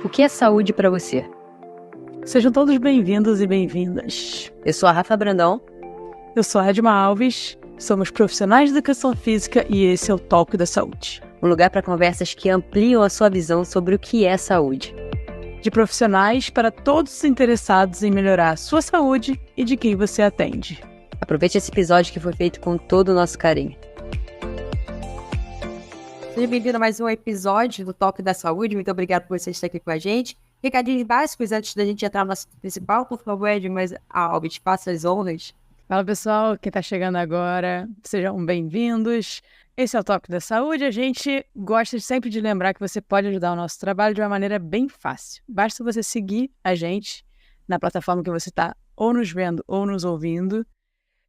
O que é saúde para você? Sejam todos bem-vindos e bem-vindas. Eu sou a Rafa Brandão. Eu sou a Edma Alves, somos profissionais de educação física e esse é o Talk da Saúde. Um lugar para conversas que ampliam a sua visão sobre o que é saúde. De profissionais para todos os interessados em melhorar a sua saúde e de quem você atende. Aproveite esse episódio que foi feito com todo o nosso carinho. Seja bem-vindo a mais um episódio do Talk da Saúde. Muito obrigado por você estar aqui com a gente. Recadinhos básicos antes da gente entrar no assunto principal. Por favor, Edma, mas Alves, faça as honras. Fala, pessoal, quem está chegando agora, sejam bem-vindos. Esse é o Talk da Saúde. A gente gosta sempre de lembrar que você pode ajudar o nosso trabalho de uma maneira bem fácil. Basta você seguir a gente na plataforma que você está ou nos vendo ou nos ouvindo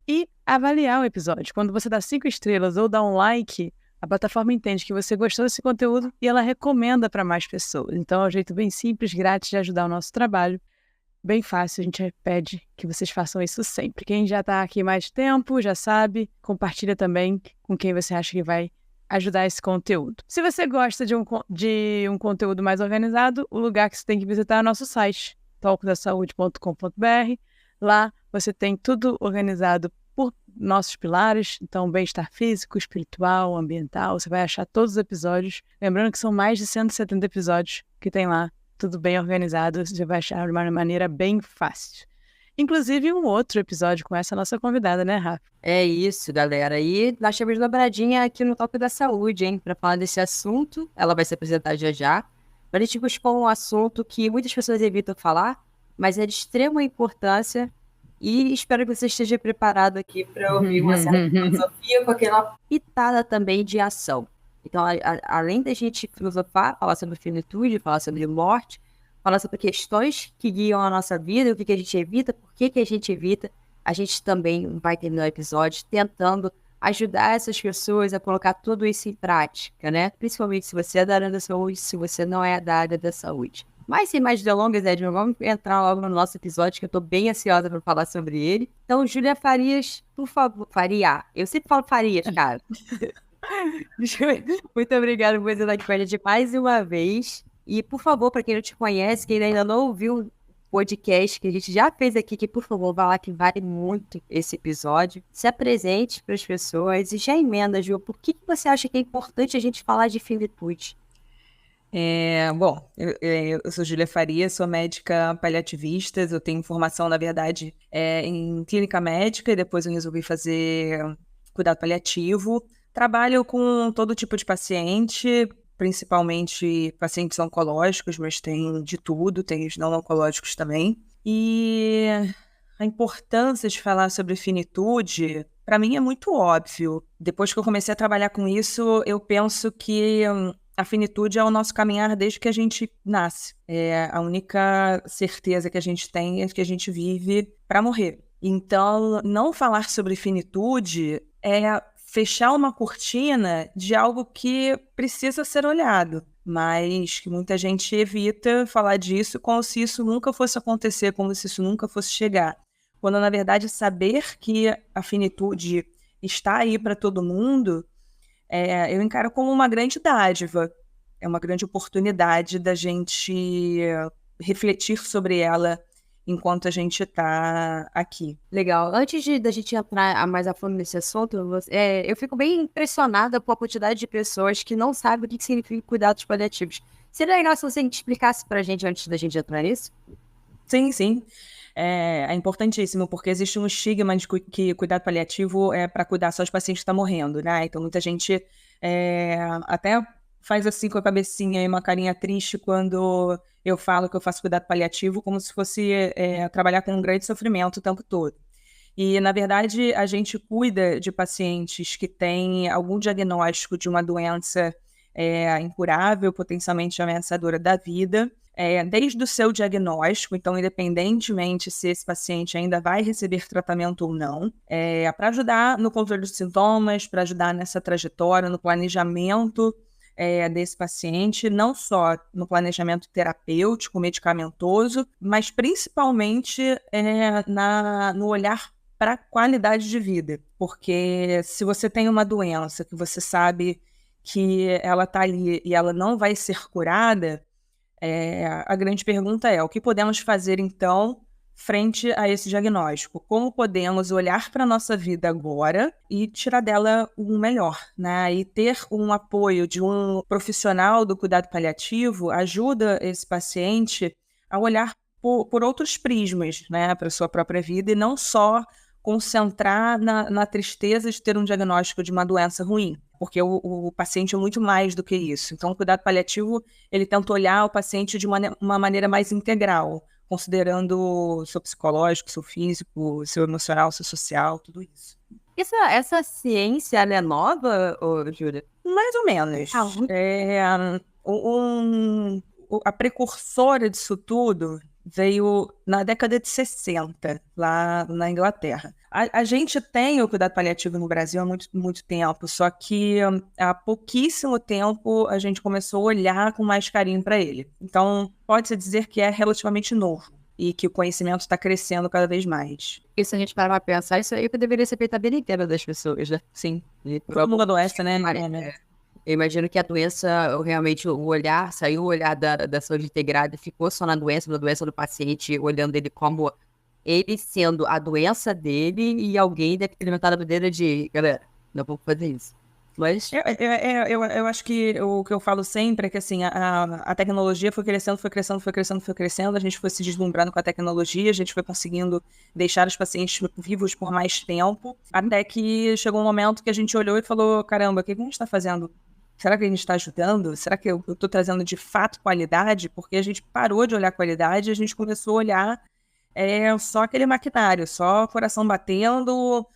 e avaliar o episódio. Quando você dá 5 estrelas ou dá um like, a plataforma entende que você gostou desse conteúdo e ela recomenda para mais pessoas. Então é um jeito bem simples, grátis de ajudar o nosso trabalho. Bem fácil, a gente pede que vocês façam isso sempre. Quem já está aqui mais tempo, já sabe, compartilha também com quem você acha que vai ajudar esse conteúdo. Se você gosta de um conteúdo mais organizado, o lugar que você tem que visitar é o nosso site, talkdasaude.com.br. Lá você tem tudo organizado por nossos pilares, então bem-estar físico, espiritual, ambiental, você vai achar todos os episódios. Lembrando que são mais de 170 episódios que tem lá, tudo bem organizado, você vai achar de uma maneira bem fácil. Inclusive um outro episódio com essa nossa convidada, né, Rafa? É isso, galera. E nós temos dobradinha aqui no Talk da Saúde, hein? Para falar desse assunto, ela vai se apresentar já já. A gente buscou um assunto que muitas pessoas evitam falar, mas é de extrema importância. E espero que você esteja preparado aqui para ouvir uma certa filosofia com aquela pitada também de ação. Então, além da gente filosofar, falar sobre finitude, falar sobre morte, falar sobre questões que guiam a nossa vida, o que a gente evita, por que a gente evita, a gente também vai terminar o episódio tentando ajudar essas pessoas a colocar tudo isso em prática, né? Principalmente se você é da área da saúde, se você não é da área da saúde. Mas sem mais delongas, Edma, vamos entrar logo no nosso episódio, que eu tô bem ansiosa para falar sobre ele. Então, Júlia Farias, por favor. Faria. Eu sempre falo Farias, cara. Muito obrigada por você estar aqui com a gente mais uma vez. E, por favor, para quem não te conhece, quem ainda não ouviu o podcast que a gente já fez aqui, que, por favor, vá lá que vale muito esse episódio. Se apresente para as pessoas e já emenda, Ju. Por que você acha que é importante a gente falar de finitude? Bom, eu sou Júlia Farias, sou médica paliativista, eu tenho formação, na verdade, em clínica médica e depois eu resolvi fazer cuidado paliativo. Trabalho com todo tipo de paciente, principalmente pacientes oncológicos, mas tem de tudo, tem os não oncológicos também. E a importância de falar sobre finitude, para mim é muito óbvio. Depois que eu comecei a trabalhar com isso, eu penso que a finitude é o nosso caminhar desde que a gente nasce. É a única certeza que a gente tem é que a gente vive para morrer. Então, não falar sobre finitude é fechar uma cortina de algo que precisa ser olhado, mas que muita gente evita falar disso como se isso nunca fosse acontecer, como se isso nunca fosse chegar. Quando, na verdade, saber que a finitude está aí para todo mundo, eu encaro como uma grande dádiva, é uma grande oportunidade da gente refletir sobre ela enquanto a gente está aqui. Legal. Antes da gente entrar mais a fundo nesse assunto, eu fico bem impressionada com a quantidade de pessoas que não sabem o que significa cuidados paliativos. Seria legal se você explicasse para a gente antes da gente entrar nisso? Sim. É importantíssimo, porque existe um estigma de que cuidado paliativo é para cuidar só de paciente que está morrendo, né? Então, muita gente até faz assim com a cabecinha e uma carinha triste quando eu falo que eu faço cuidado paliativo, como se fosse trabalhar com um grande sofrimento o tempo todo. E, na verdade, a gente cuida de pacientes que têm algum diagnóstico de uma doença incurável, potencialmente ameaçadora da vida, desde o seu diagnóstico, então, independentemente se esse paciente ainda vai receber tratamento ou não, para ajudar no controle dos sintomas, para ajudar nessa trajetória, no planejamento desse paciente, não só no planejamento terapêutico, medicamentoso, mas principalmente no olhar para a qualidade de vida. Porque se você tem uma doença que você sabe que ela está ali e ela não vai ser curada, A grande pergunta é: o que podemos fazer, então, frente a esse diagnóstico? Como podemos olhar para a nossa vida agora e tirar dela o melhor, né? E ter um apoio de um profissional do cuidado paliativo ajuda esse paciente a olhar por outros prismas, né, para a sua própria vida e não só concentrar na tristeza de ter um diagnóstico de uma doença ruim, porque o paciente é muito mais do que isso. Então, o cuidado paliativo, ele tenta olhar o paciente de uma maneira mais integral, considerando o seu psicológico, seu físico, seu emocional, seu social, tudo isso. Essa ciência, ela é nova, Júlia? Mais ou menos. A precursora disso tudo veio na década de 60, lá na Inglaterra. A gente tem o cuidado paliativo no Brasil há muito, muito tempo, só que há pouquíssimo tempo a gente começou a olhar com mais carinho para ele. Então, pode-se dizer que é relativamente novo e que o conhecimento está crescendo cada vez mais. E se a gente parar pra pensar, isso aí deveria ser feito a vida inteira das pessoas, né? Sim. Todo mundo adoece, né? Eu imagino que a doença, realmente, saiu o olhar da saúde integrada e ficou só na doença do paciente, olhando ele como ele sendo a doença dele e alguém deve ter levantado a bandeira de, galera, não vou fazer isso. Mas... Eu acho que o que eu falo sempre é que assim, a tecnologia foi crescendo, a gente foi se deslumbrando com a tecnologia, a gente foi conseguindo deixar os pacientes vivos por mais tempo, até que chegou um momento que a gente olhou e falou, caramba, o que a gente está fazendo? Será que a gente está ajudando? Será que eu estou trazendo de fato qualidade? Porque a gente parou de olhar qualidade e a gente começou a olhar só aquele maquinário, só coração batendo,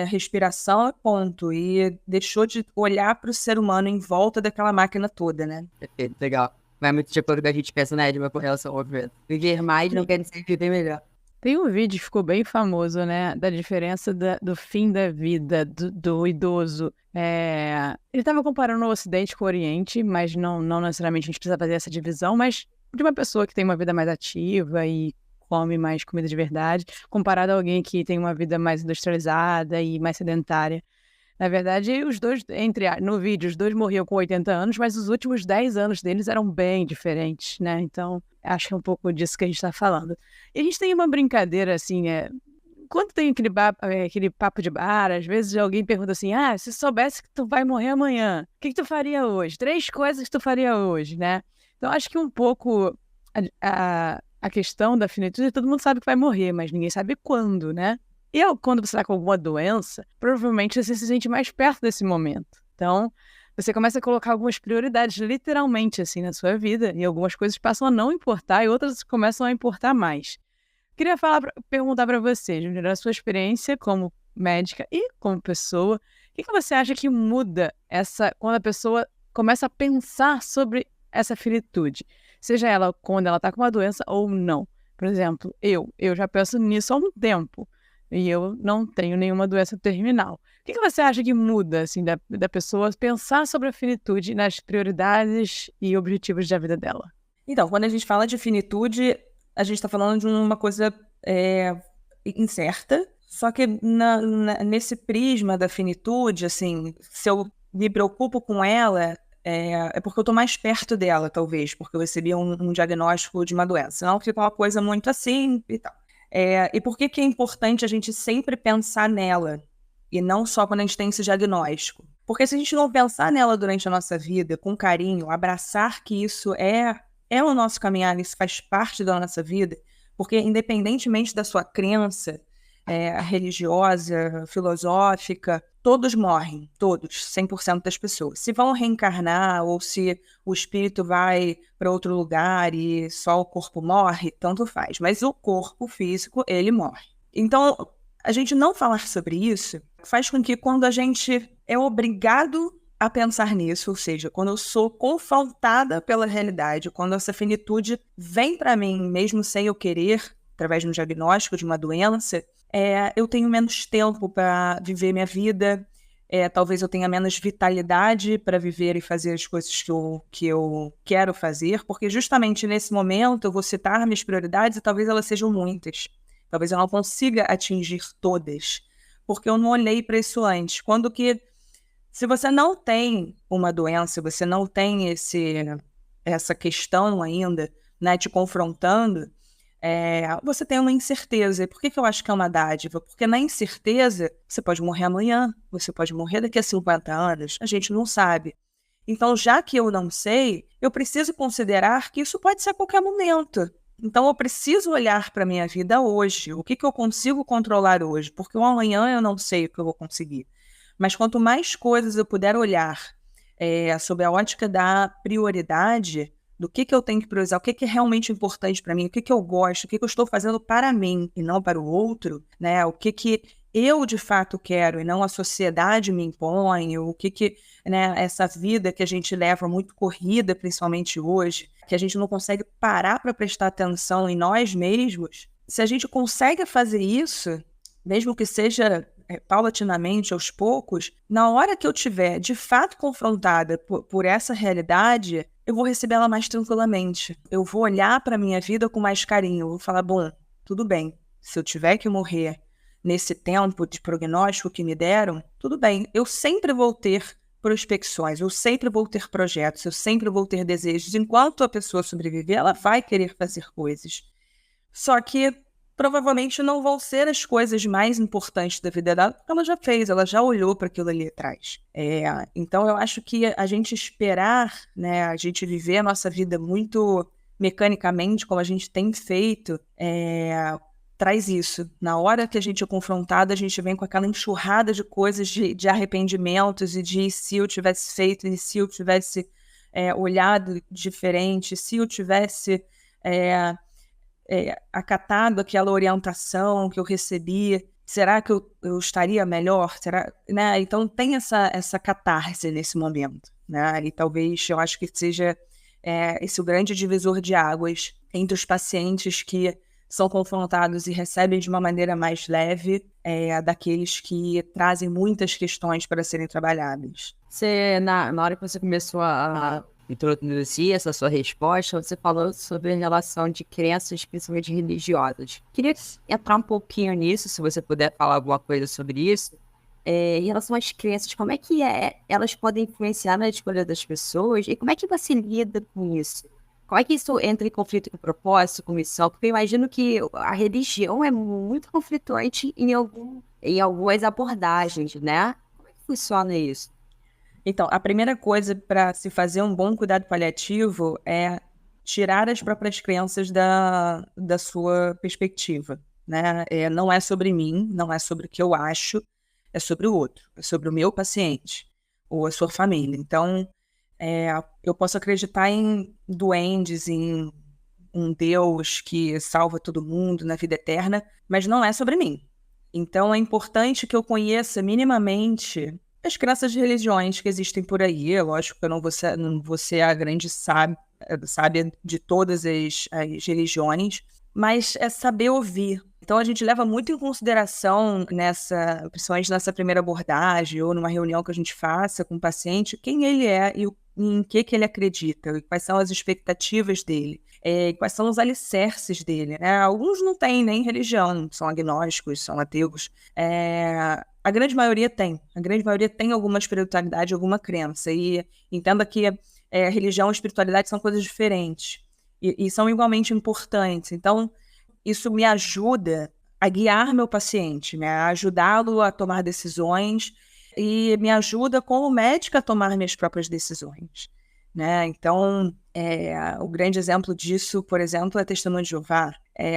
respiração e ponto. E deixou de olhar para o ser humano em volta daquela máquina toda, né? Perfeito, legal. Vai muito de acordo com o que a gente pensa, né, Edma, com relação ao viver. Viver mais não quer dizer viver melhor. Tem um vídeo que ficou bem famoso, né, da diferença do fim da vida do idoso. Ele estava comparando o Ocidente com o Oriente, mas não necessariamente a gente precisa fazer essa divisão, mas de uma pessoa que tem uma vida mais ativa e come mais comida de verdade, comparado a alguém que tem uma vida mais industrializada e mais sedentária. Na verdade, os dois, no vídeo, os dois morriam com 80 anos, mas os últimos 10 anos deles eram bem diferentes, né? Então, acho que é um pouco disso que a gente está falando. E a gente tem uma brincadeira, assim, quando tem aquele papo de bar, às vezes alguém pergunta assim, se soubesse que tu vai morrer amanhã, o que tu faria hoje? 3 coisas que tu faria hoje, né? Então, acho que um pouco a questão da finitude, todo mundo sabe que vai morrer, mas ninguém sabe quando, né? E quando você está com alguma doença, provavelmente você se sente mais perto desse momento. Então, você começa a colocar algumas prioridades, literalmente, assim, na sua vida, e algumas coisas passam a não importar e outras começam a importar mais. Queria perguntar para você, Júlia, a sua experiência como médica e como pessoa, o que você acha que muda quando a pessoa começa a pensar sobre essa finitude? Seja ela quando ela está com uma doença ou não. Por exemplo, eu já penso nisso há um tempo. E eu não tenho nenhuma doença terminal. O que você acha que muda, assim, da pessoa pensar sobre a finitude nas prioridades e objetivos da vida dela? Então, quando a gente fala de finitude, a gente está falando de uma coisa incerta, só que nesse prisma da finitude, assim, se eu me preocupo com ela, é porque eu estou mais perto dela, talvez, porque eu recebi um diagnóstico de uma doença. Não fica uma coisa muito assim e tal. E por que é importante a gente sempre pensar nela e não só quando a gente tem esse diagnóstico? Porque se a gente não pensar nela durante a nossa vida, com carinho, abraçar que isso é o nosso caminhar, isso faz parte da nossa vida, porque independentemente da sua crença religiosa, filosófica, todos morrem, todos, 100% das pessoas. Se vão reencarnar ou se o espírito vai para outro lugar e só o corpo morre, tanto faz. Mas o corpo físico, ele morre. Então, a gente não falar sobre isso faz com que quando a gente é obrigado a pensar nisso, ou seja, quando eu sou confrontada pela realidade, quando essa finitude vem para mim, mesmo sem eu querer, através de um diagnóstico de uma doença, eu tenho menos tempo para viver minha vida, talvez eu tenha menos vitalidade para viver e fazer as coisas que eu quero fazer, porque justamente nesse momento eu vou citar minhas prioridades e talvez elas sejam muitas. Talvez eu não consiga atingir todas, porque eu não olhei para isso antes. Se você não tem uma doença, você não tem essa questão ainda, né, te confrontando, você tem uma incerteza. E por que eu acho que é uma dádiva? Porque na incerteza, você pode morrer amanhã, você pode morrer daqui a 50 anos, a gente não sabe. Então, já que eu não sei, eu preciso considerar que isso pode ser a qualquer momento. Então, eu preciso olhar para a minha vida hoje, o que eu consigo controlar hoje, porque o amanhã eu não sei o que eu vou conseguir. Mas quanto mais coisas eu puder olhar sob a ótica da prioridade, do que eu tenho que priorizar, o que é realmente importante para mim, o que eu gosto, o que eu estou fazendo para mim e não para o outro, né? O que eu de fato quero e não a sociedade me impõe, o né, essa vida que a gente leva muito corrida, principalmente hoje, que a gente não consegue parar para prestar atenção em nós mesmos. Se a gente consegue fazer isso, mesmo que seja paulatinamente, aos poucos, na hora que eu estiver de fato confrontada por essa realidade, eu vou receber ela mais tranquilamente. Eu vou olhar para a minha vida com mais carinho. Eu vou falar, bom, tudo bem, se eu tiver que morrer nesse tempo de prognóstico que me deram, tudo bem, eu sempre vou ter prospecções, eu sempre vou ter projetos, eu sempre vou ter desejos. Enquanto a pessoa sobreviver, ela vai querer fazer coisas. Só que provavelmente não vão ser as coisas mais importantes da vida dela, porque ela já fez, ela já olhou para aquilo ali atrás. Então, eu acho que a gente esperar, né, a gente viver a nossa vida muito mecanicamente, como a gente tem feito, traz isso. Na hora que a gente é confrontado, a gente vem com aquela enxurrada de coisas, de arrependimentos e de se eu tivesse feito, e se eu tivesse olhado diferente, se eu tivesse acatado aquela orientação que eu recebi, será que eu estaria melhor? Será, né? Então tem essa catarse nesse momento, né? E talvez eu acho que seja esse o grande divisor de águas entre os pacientes que são confrontados e recebem de uma maneira mais leve daqueles que trazem muitas questões para serem trabalhadas. Você, na hora que você começou a introduzir essa sua resposta, você falou sobre a relação de crenças, principalmente religiosas. Queria entrar um pouquinho nisso, se você puder falar alguma coisa sobre isso. Em relação às crenças, como é que elas podem influenciar na escolha das pessoas e como é que você lida com isso? Como é que isso entra em conflito com propósito, com missão? Porque eu imagino que a religião é muito conflituante em algumas abordagens, né? Como é que funciona isso? Então, a primeira coisa para se fazer um bom cuidado paliativo é tirar as próprias crenças da sua perspectiva, né? Não é sobre mim, não é sobre o que eu acho, é sobre o outro, é sobre o meu paciente ou a sua família. Então, eu posso acreditar em duendes, em um Deus que salva todo mundo na vida eterna, mas não é sobre mim. Então, é importante que eu conheça minimamente as crenças de religiões que existem por aí. É lógico que eu não vou ser a grande sábia de todas as religiões, mas é saber ouvir. Então, a gente leva muito em consideração, principalmente nessa primeira abordagem ou numa reunião que a gente faça com o paciente, quem ele é e em que ele acredita, e quais são as expectativas dele, quais são os alicerces dele, né? Alguns não têm nem religião, são agnósticos, são ateus. A grande maioria tem alguma espiritualidade, alguma crença, e entenda que religião e espiritualidade são coisas diferentes, e são igualmente importantes. Então, isso me ajuda a guiar meu paciente, né? A ajudá-lo a tomar decisões e me ajuda como médica a tomar minhas próprias decisões, né? Então, o grande exemplo disso, por exemplo, é Testemunho de Jeová.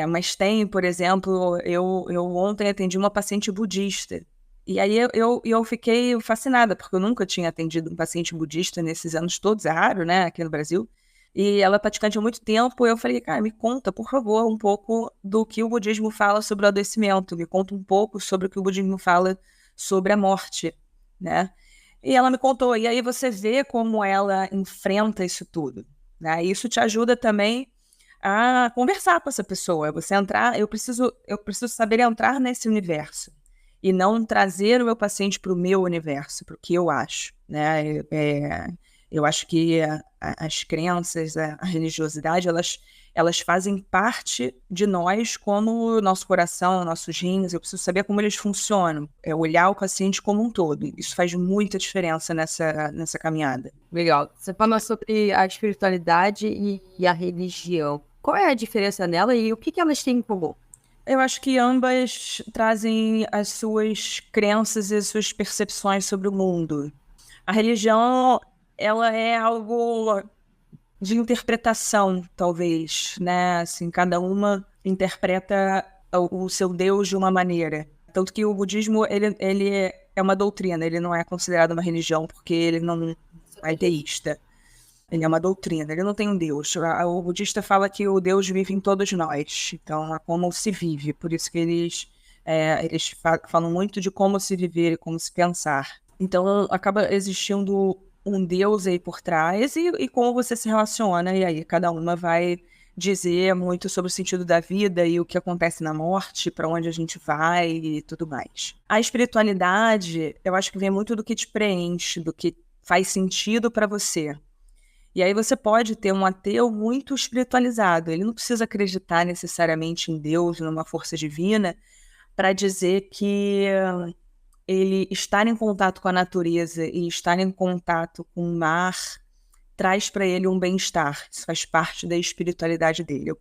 Mas tem, por exemplo, eu ontem atendi uma paciente budista. E aí eu fiquei fascinada, porque eu nunca tinha atendido um paciente budista nesses anos todos, é raro, né, aqui no Brasil. E ela é praticante há muito tempo, eu falei, cara, me conta, por favor, um pouco do que o budismo fala sobre o adoecimento, me conta um pouco sobre o que o budismo fala sobre a morte, né? E ela me contou, e aí você vê como ela enfrenta isso tudo, né? Isso te ajuda também a conversar com essa pessoa, você entrar, eu preciso saber entrar nesse universo, e não trazer o meu paciente para o meu universo, para o que eu acho, né? Eu acho que as crenças, a religiosidade, elas fazem parte de nós, como o nosso coração, nossos rins. Eu preciso saber como eles funcionam, olhar o paciente como um todo. Isso faz muita diferença nessa caminhada. Legal. Você falou sobre a espiritualidade e a religião. Qual é a diferença nela e o que elas têm em comum? Eu acho que ambas trazem as suas crenças e as suas percepções sobre o mundo. A religião, ela é algo de interpretação, talvez, né? Assim, cada uma interpreta o seu Deus de uma maneira. Tanto que o budismo, ele é uma doutrina, ele não é considerado uma religião, porque ele não é teísta. Ele é uma doutrina, ele não tem um Deus. O budista fala que o Deus vive em todos nós, então é como se vive. Por isso que eles falam muito de como se viver e como se pensar. Então acaba existindo um Deus aí por trás e como você se relaciona, e aí cada uma vai dizer muito sobre o sentido da vida e o que acontece na morte, para onde a gente vai e tudo mais. A espiritualidade, eu acho que vem muito do que te preenche, do que faz sentido para você. E aí você pode ter um ateu muito espiritualizado. Ele não precisa acreditar necessariamente em Deus, numa força divina, para dizer que ele estar em contato com a natureza e estar em contato com o mar traz para ele um bem-estar. Isso faz parte da espiritualidade dele.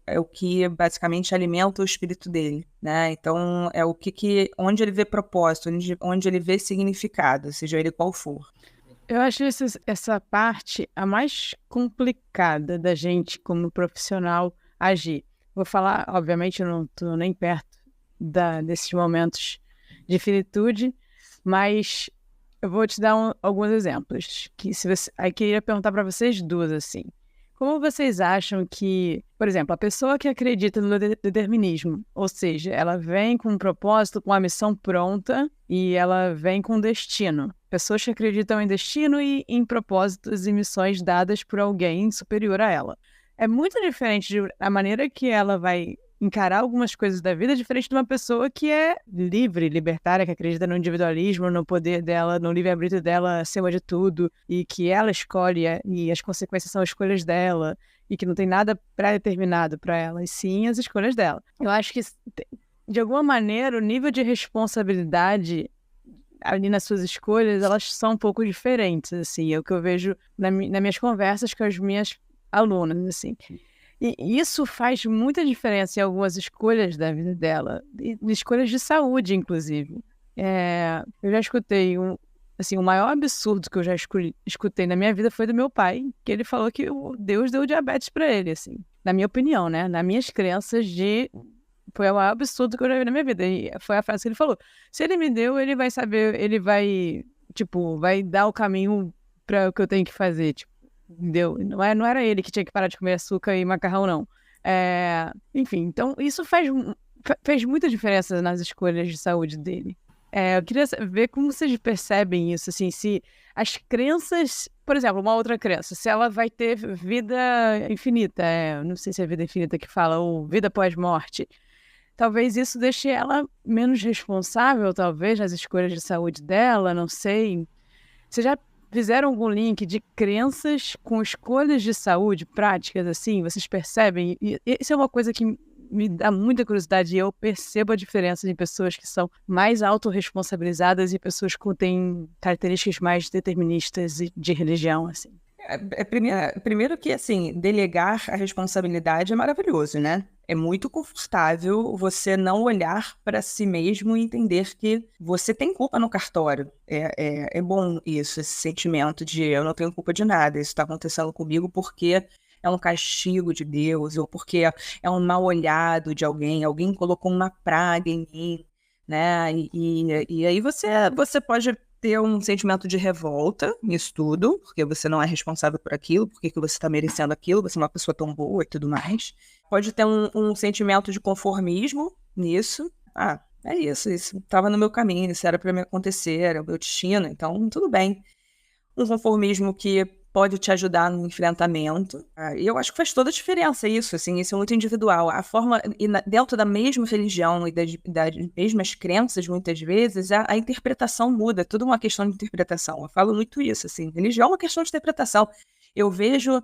É o que basicamente alimenta o espírito dele, né? Então é onde ele vê propósito, onde ele vê significado, seja ele qual for. Eu acho essa parte a mais complicada da gente, como profissional, agir. Vou falar, obviamente, eu não estou nem perto desses momentos de finitude, mas eu vou te dar alguns exemplos. Aí queria perguntar para vocês duas, assim. Como vocês acham que, por exemplo, a pessoa que acredita no determinismo, ou seja, ela vem com um propósito, com a missão pronta e ela vem com destino. Pessoas que acreditam em destino e em propósitos e missões dadas por alguém superior a ela. É muito diferente a maneira que ela vai encarar algumas coisas da vida, diferente de uma pessoa que é livre, libertária, que acredita no individualismo, no poder dela, no livre-arbítrio dela acima de tudo, e que ela escolhe e as consequências são as escolhas dela, e que não tem nada pré-determinado para ela, e sim as escolhas dela. Eu acho que, de alguma maneira, o nível de responsabilidade ali nas suas escolhas, elas são um pouco diferentes, assim, é o que eu vejo nas minhas conversas com as minhas alunas, assim. E isso faz muita diferença em algumas escolhas da vida dela, escolhas de saúde, inclusive. Eu já escutei o maior absurdo que eu já escutei na minha vida foi do meu pai, que ele falou que Deus deu diabetes para ele, assim, na minha opinião, né? Nas minhas crenças foi o maior absurdo que eu já vi na minha vida. E foi a frase que ele falou. Se ele me deu, ele vai saber, ele vai dar o caminho para o que eu tenho que fazer, tipo. Deu. Não era ele que tinha que parar de comer açúcar e macarrão, não. Enfim, então isso fez muita diferença nas escolhas de saúde dele. Eu queria ver como vocês percebem isso, assim, se as crenças, por exemplo, uma outra crença, se ela vai ter vida infinita, não sei se é vida infinita que fala, ou vida pós-morte, talvez isso deixe ela menos responsável, talvez, nas escolhas de saúde dela, não sei. Você já fizeram algum link de crenças com escolhas de saúde práticas, assim? Vocês percebem? E isso é uma coisa que me dá muita curiosidade e eu percebo a diferença em pessoas que são mais autorresponsabilizadas e pessoas que têm características mais deterministas e de religião, assim. Primeiro que, assim, delegar a responsabilidade é maravilhoso, né? É muito confortável você não olhar para si mesmo e entender que você tem culpa no cartório. É bom isso, esse sentimento de eu não tenho culpa de nada, isso está acontecendo comigo porque é um castigo de Deus, ou porque é um mal olhado de alguém colocou uma praga em mim, né? E aí você pode ter um sentimento de revolta nisso tudo, porque você não é responsável por aquilo, porque que você está merecendo aquilo, você é uma pessoa tão boa e tudo mais. Pode ter um sentimento de conformismo nisso. É isso estava no meu caminho, isso era para me acontecer, era o meu destino, então tudo bem. Um conformismo que pode te ajudar no enfrentamento. E eu acho que faz toda a diferença isso, assim, isso é muito individual. A forma, dentro da mesma religião e das mesmas crenças, muitas vezes, a interpretação muda, é tudo uma questão de interpretação. Eu falo muito isso, assim, religião é uma questão de interpretação. Eu vejo,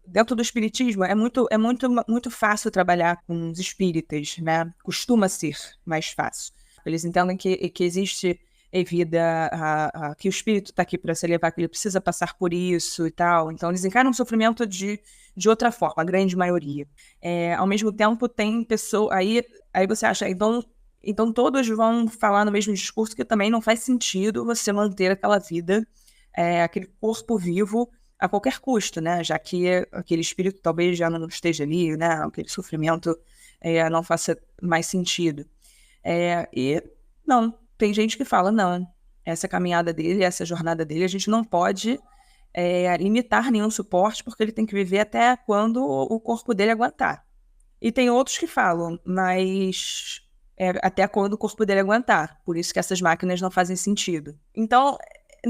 dentro do espiritismo, é muito fácil trabalhar com os espíritas, né? Costuma ser mais fácil. Eles entendem que existe vida, que o espírito está aqui para se elevar, que ele precisa passar por isso e tal. Então, eles encaram o sofrimento de outra forma, a grande maioria. Ao mesmo tempo, tem pessoa... Aí você acha, então todos vão falar no mesmo discurso, que também não faz sentido você manter aquela vida, aquele corpo vivo, a qualquer custo, né? Já que aquele espírito talvez já não esteja ali, né? Aquele sofrimento não faça mais sentido. E não, tem gente que fala, não, essa caminhada dele, essa jornada dele, a gente não pode limitar nenhum suporte, porque ele tem que viver até quando o corpo dele aguentar. E tem outros que falam, mas até quando o corpo dele aguentar, por isso que essas máquinas não fazem sentido. Então,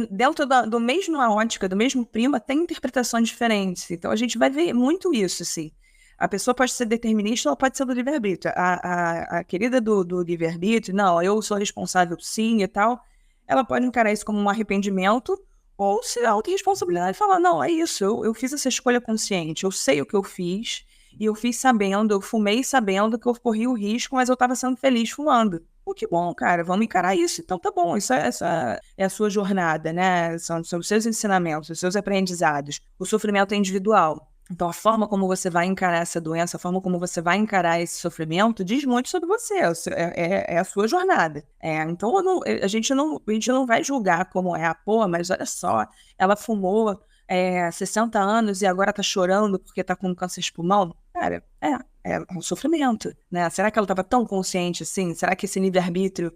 dentro do mesmo ótica, do mesmo prisma, tem interpretações diferentes. Então, a gente vai ver muito isso, assim. A pessoa pode ser determinista ou pode ser do livre-arbítrio. A querida do livre-arbítrio, não, eu sou responsável sim e tal, ela pode encarar isso como um arrependimento ou se autorresponsabilidade e falar, não, é isso, eu fiz essa escolha consciente, eu sei o que eu fiz e eu fiz sabendo, eu fumei sabendo que eu corri o risco, mas eu estava sendo feliz fumando. Que bom, cara, vamos encarar isso. Então tá bom, essa é a sua jornada, né? São os seus ensinamentos, os seus aprendizados. O sofrimento é individual. Então, a forma como você vai encarar essa doença, a forma como você vai encarar esse sofrimento, diz muito sobre você, é a sua jornada. Então, a gente não vai julgar como pô, mas olha só, ela fumou 60 anos e agora tá chorando porque tá com câncer de pulmão. Cara, é um sofrimento, né? Será que ela estava tão consciente assim? Será que esse livre-arbítrio...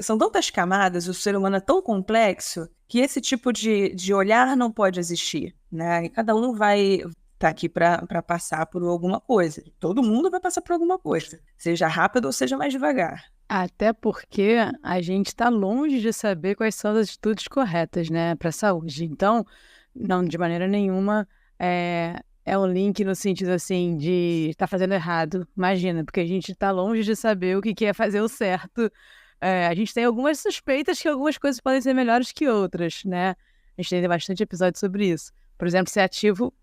São tantas camadas, o ser humano é tão complexo que esse tipo de olhar não pode existir, né? E cada um vai estar aqui para passar por alguma coisa. Todo mundo vai passar por alguma coisa, seja rápido ou seja mais devagar. Até porque a gente está longe de saber quais são as atitudes corretas, né, para a saúde. Então, não, de maneira nenhuma, é um link no sentido, assim, de estar fazendo errado. Imagina, porque a gente está longe de saber o que é fazer o certo. A gente tem algumas suspeitas que algumas coisas podem ser melhores que outras, né? A gente tem bastante episódio sobre isso. Por exemplo, ser ativo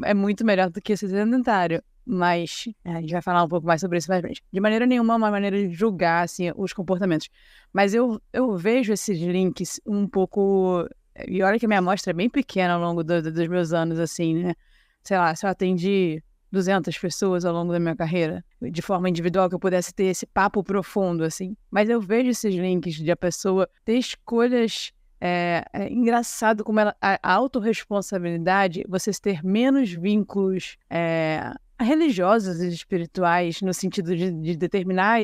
é muito melhor do que ser sedentário. Mas a gente vai falar um pouco mais sobre isso mais frente. De maneira nenhuma é uma maneira de julgar, assim, os comportamentos. Mas eu vejo esses links um pouco... E olha que a minha amostra é bem pequena ao longo dos meus anos, assim, né? Sei lá, se eu atendi 200 pessoas ao longo da minha carreira, de forma individual, que eu pudesse ter esse papo profundo, assim. Mas eu vejo esses links de a pessoa ter escolhas... É engraçado como a autorresponsabilidade, vocês ter menos vínculos religiosos e espirituais, no sentido de determinar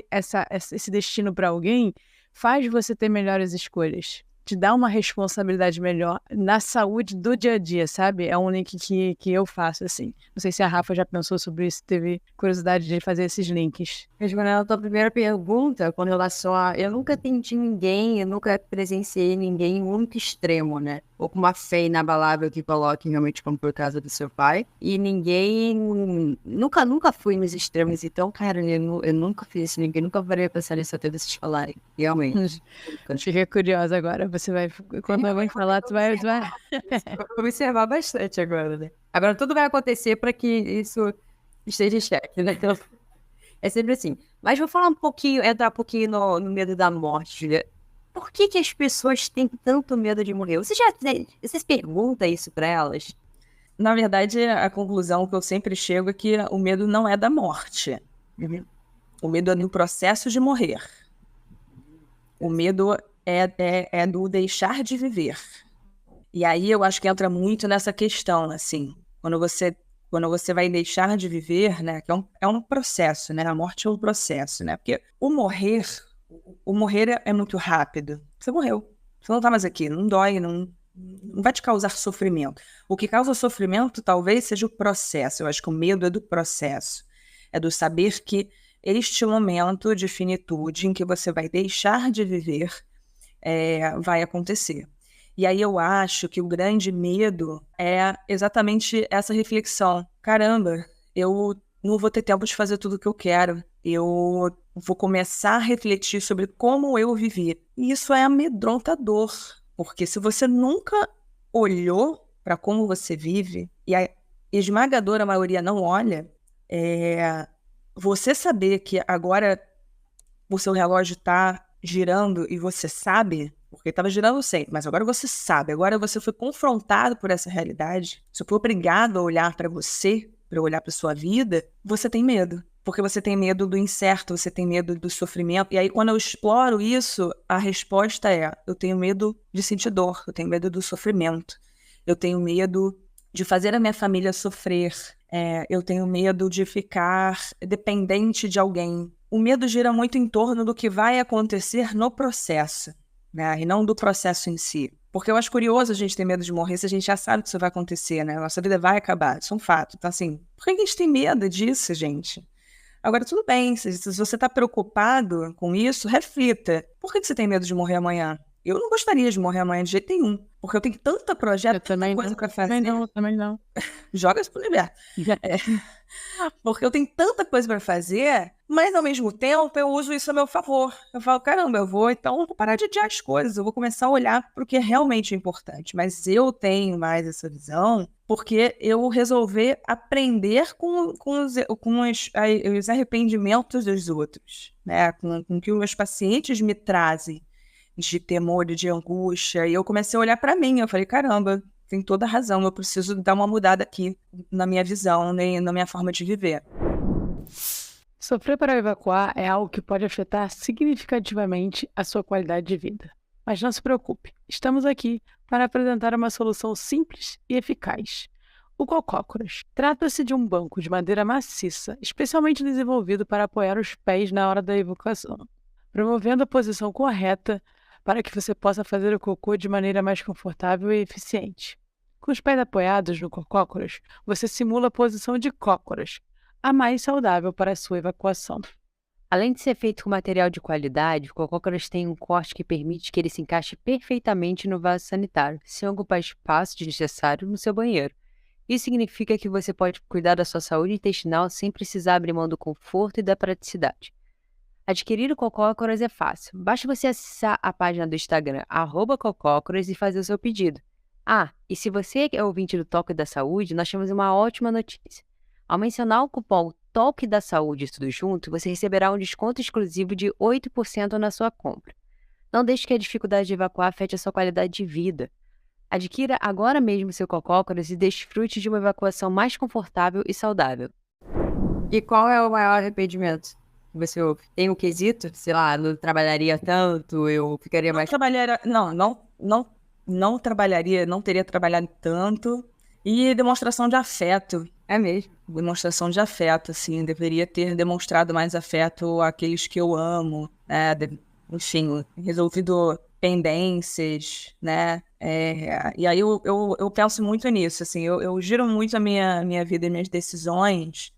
esse destino para alguém, faz você ter melhores escolhas. Te dá uma responsabilidade melhor na saúde do dia a dia, sabe? É um link que eu faço, assim. Não sei se a Rafa já pensou sobre isso, teve curiosidade de fazer esses links. Respondendo a tua primeira pergunta, com relação eu nunca atendi ninguém, eu nunca presenciei ninguém muito extremo, né? Ou com uma fé inabalável que coloque realmente como por causa do seu pai. E ninguém... Nunca fui nos extremos, então, cara, eu nunca fiz isso, ninguém nunca parei a pensar nisso até vocês falarem, realmente. Fiquei curiosa agora, você vai... Quando alguém falar, tu vai... Vou observar bastante agora, né? Agora tudo vai acontecer para que isso esteja em xeque, né? Então, é sempre assim. Mas vou falar entrar um pouquinho no medo da morte, Julia. Por que as pessoas têm tanto medo de morrer? Vocês perguntam isso para elas? Na verdade, a conclusão que eu sempre chego é que o medo não é da morte. O medo é do processo de morrer. O medo é do deixar de viver. E aí eu acho que entra muito nessa questão, assim, quando você vai deixar de viver, né, que é um processo, né, a morte é um processo, né, porque o morrer é muito rápido. Você morreu, você não tá mais aqui, não dói, não vai te causar sofrimento. O que causa sofrimento talvez seja o processo. Eu acho que o medo é do processo, é do saber que este momento de finitude em que você vai deixar de viver vai acontecer. E aí eu acho que o grande medo é exatamente essa reflexão. Caramba, eu não vou ter tempo de fazer tudo o que eu quero. Eu vou começar a refletir sobre como eu vivi. E isso é amedrontador, porque se você nunca olhou para como você vive, e a esmagadora maioria não olha, você saber que agora o seu relógio está girando e você sabe, porque estava girando sempre, mas agora você sabe, agora você foi confrontado por essa realidade, você foi obrigado a olhar para você, para olhar para sua vida, você tem medo. Porque você tem medo do incerto, você tem medo do sofrimento. E aí, quando eu exploro isso, a resposta é: eu tenho medo de sentir dor, eu tenho medo do sofrimento, eu tenho medo de fazer a minha família sofrer, eu tenho medo de ficar dependente de alguém. O medo gira muito em torno do que vai acontecer no processo, né? E não do processo em si. Porque eu acho curioso a gente ter medo de morrer se a gente já sabe que isso vai acontecer, né? Nossa vida vai acabar, isso é um fato. Então, assim, por que a gente tem medo disso, gente? Agora, tudo bem, se você está preocupado com isso, reflita. Por que você tem medo de morrer amanhã? Eu não gostaria de morrer amanhã de jeito nenhum, porque eu tenho tanto projeto, tanta coisa para fazer. Também não. Joga isso pro universo. Porque eu tenho tanta coisa para fazer, mas ao mesmo tempo eu uso isso a meu favor. Eu falo, caramba, eu vou parar de adiar as coisas, eu vou começar a olhar para o que é realmente importante. Mas eu tenho mais essa visão porque eu resolvi aprender com os arrependimentos dos outros, né? Com o que os meus pacientes me trazem de temor e de angústia. E eu comecei a olhar para mim, eu falei, caramba, tem toda a razão, eu preciso dar uma mudada aqui na minha visão, na minha forma de viver. Sofrer para evacuar é algo que pode afetar significativamente a sua qualidade de vida. Mas não se preocupe, estamos aqui para apresentar uma solução simples e eficaz. O Cocócoras. Trata-se de um banco de madeira maciça, especialmente desenvolvido para apoiar os pés na hora da evacuação, promovendo a posição correta para que você possa fazer o cocô de maneira mais confortável e eficiente. Com os pés apoiados no Cocócoras, você simula a posição de cócoras, a mais saudável para a sua evacuação. Além de ser feito com material de qualidade, o Cocócoras tem um corte que permite que ele se encaixe perfeitamente no vaso sanitário, sem ocupar espaço desnecessário no seu banheiro. Isso significa que você pode cuidar da sua saúde intestinal sem precisar abrir mão do conforto e da praticidade. Adquirir o Cocócoras é fácil. Basta você acessar a página do Instagram, @Cocócoras, e fazer o seu pedido. E se você é ouvinte do Toque da Saúde, nós temos uma ótima notícia. Ao mencionar o cupom Toque da Saúde tudo junto, você receberá um desconto exclusivo de 8% na sua compra. Não deixe que a dificuldade de evacuar afete a sua qualidade de vida. Adquira agora mesmo seu Cocócoras e desfrute de uma evacuação mais confortável e saudável. E qual é o maior arrependimento que você ouve? Tem um quesito? Sei lá, não trabalharia tanto, eu ficaria mais... Não trabalharia, não teria trabalhado tanto. E demonstração de afeto. É mesmo. Demonstração de afeto, assim. Deveria ter demonstrado mais afeto àqueles que eu amo, né? Enfim, resolvido pendências, né? E aí eu penso muito nisso, assim. Eu giro muito a minha vida e minhas decisões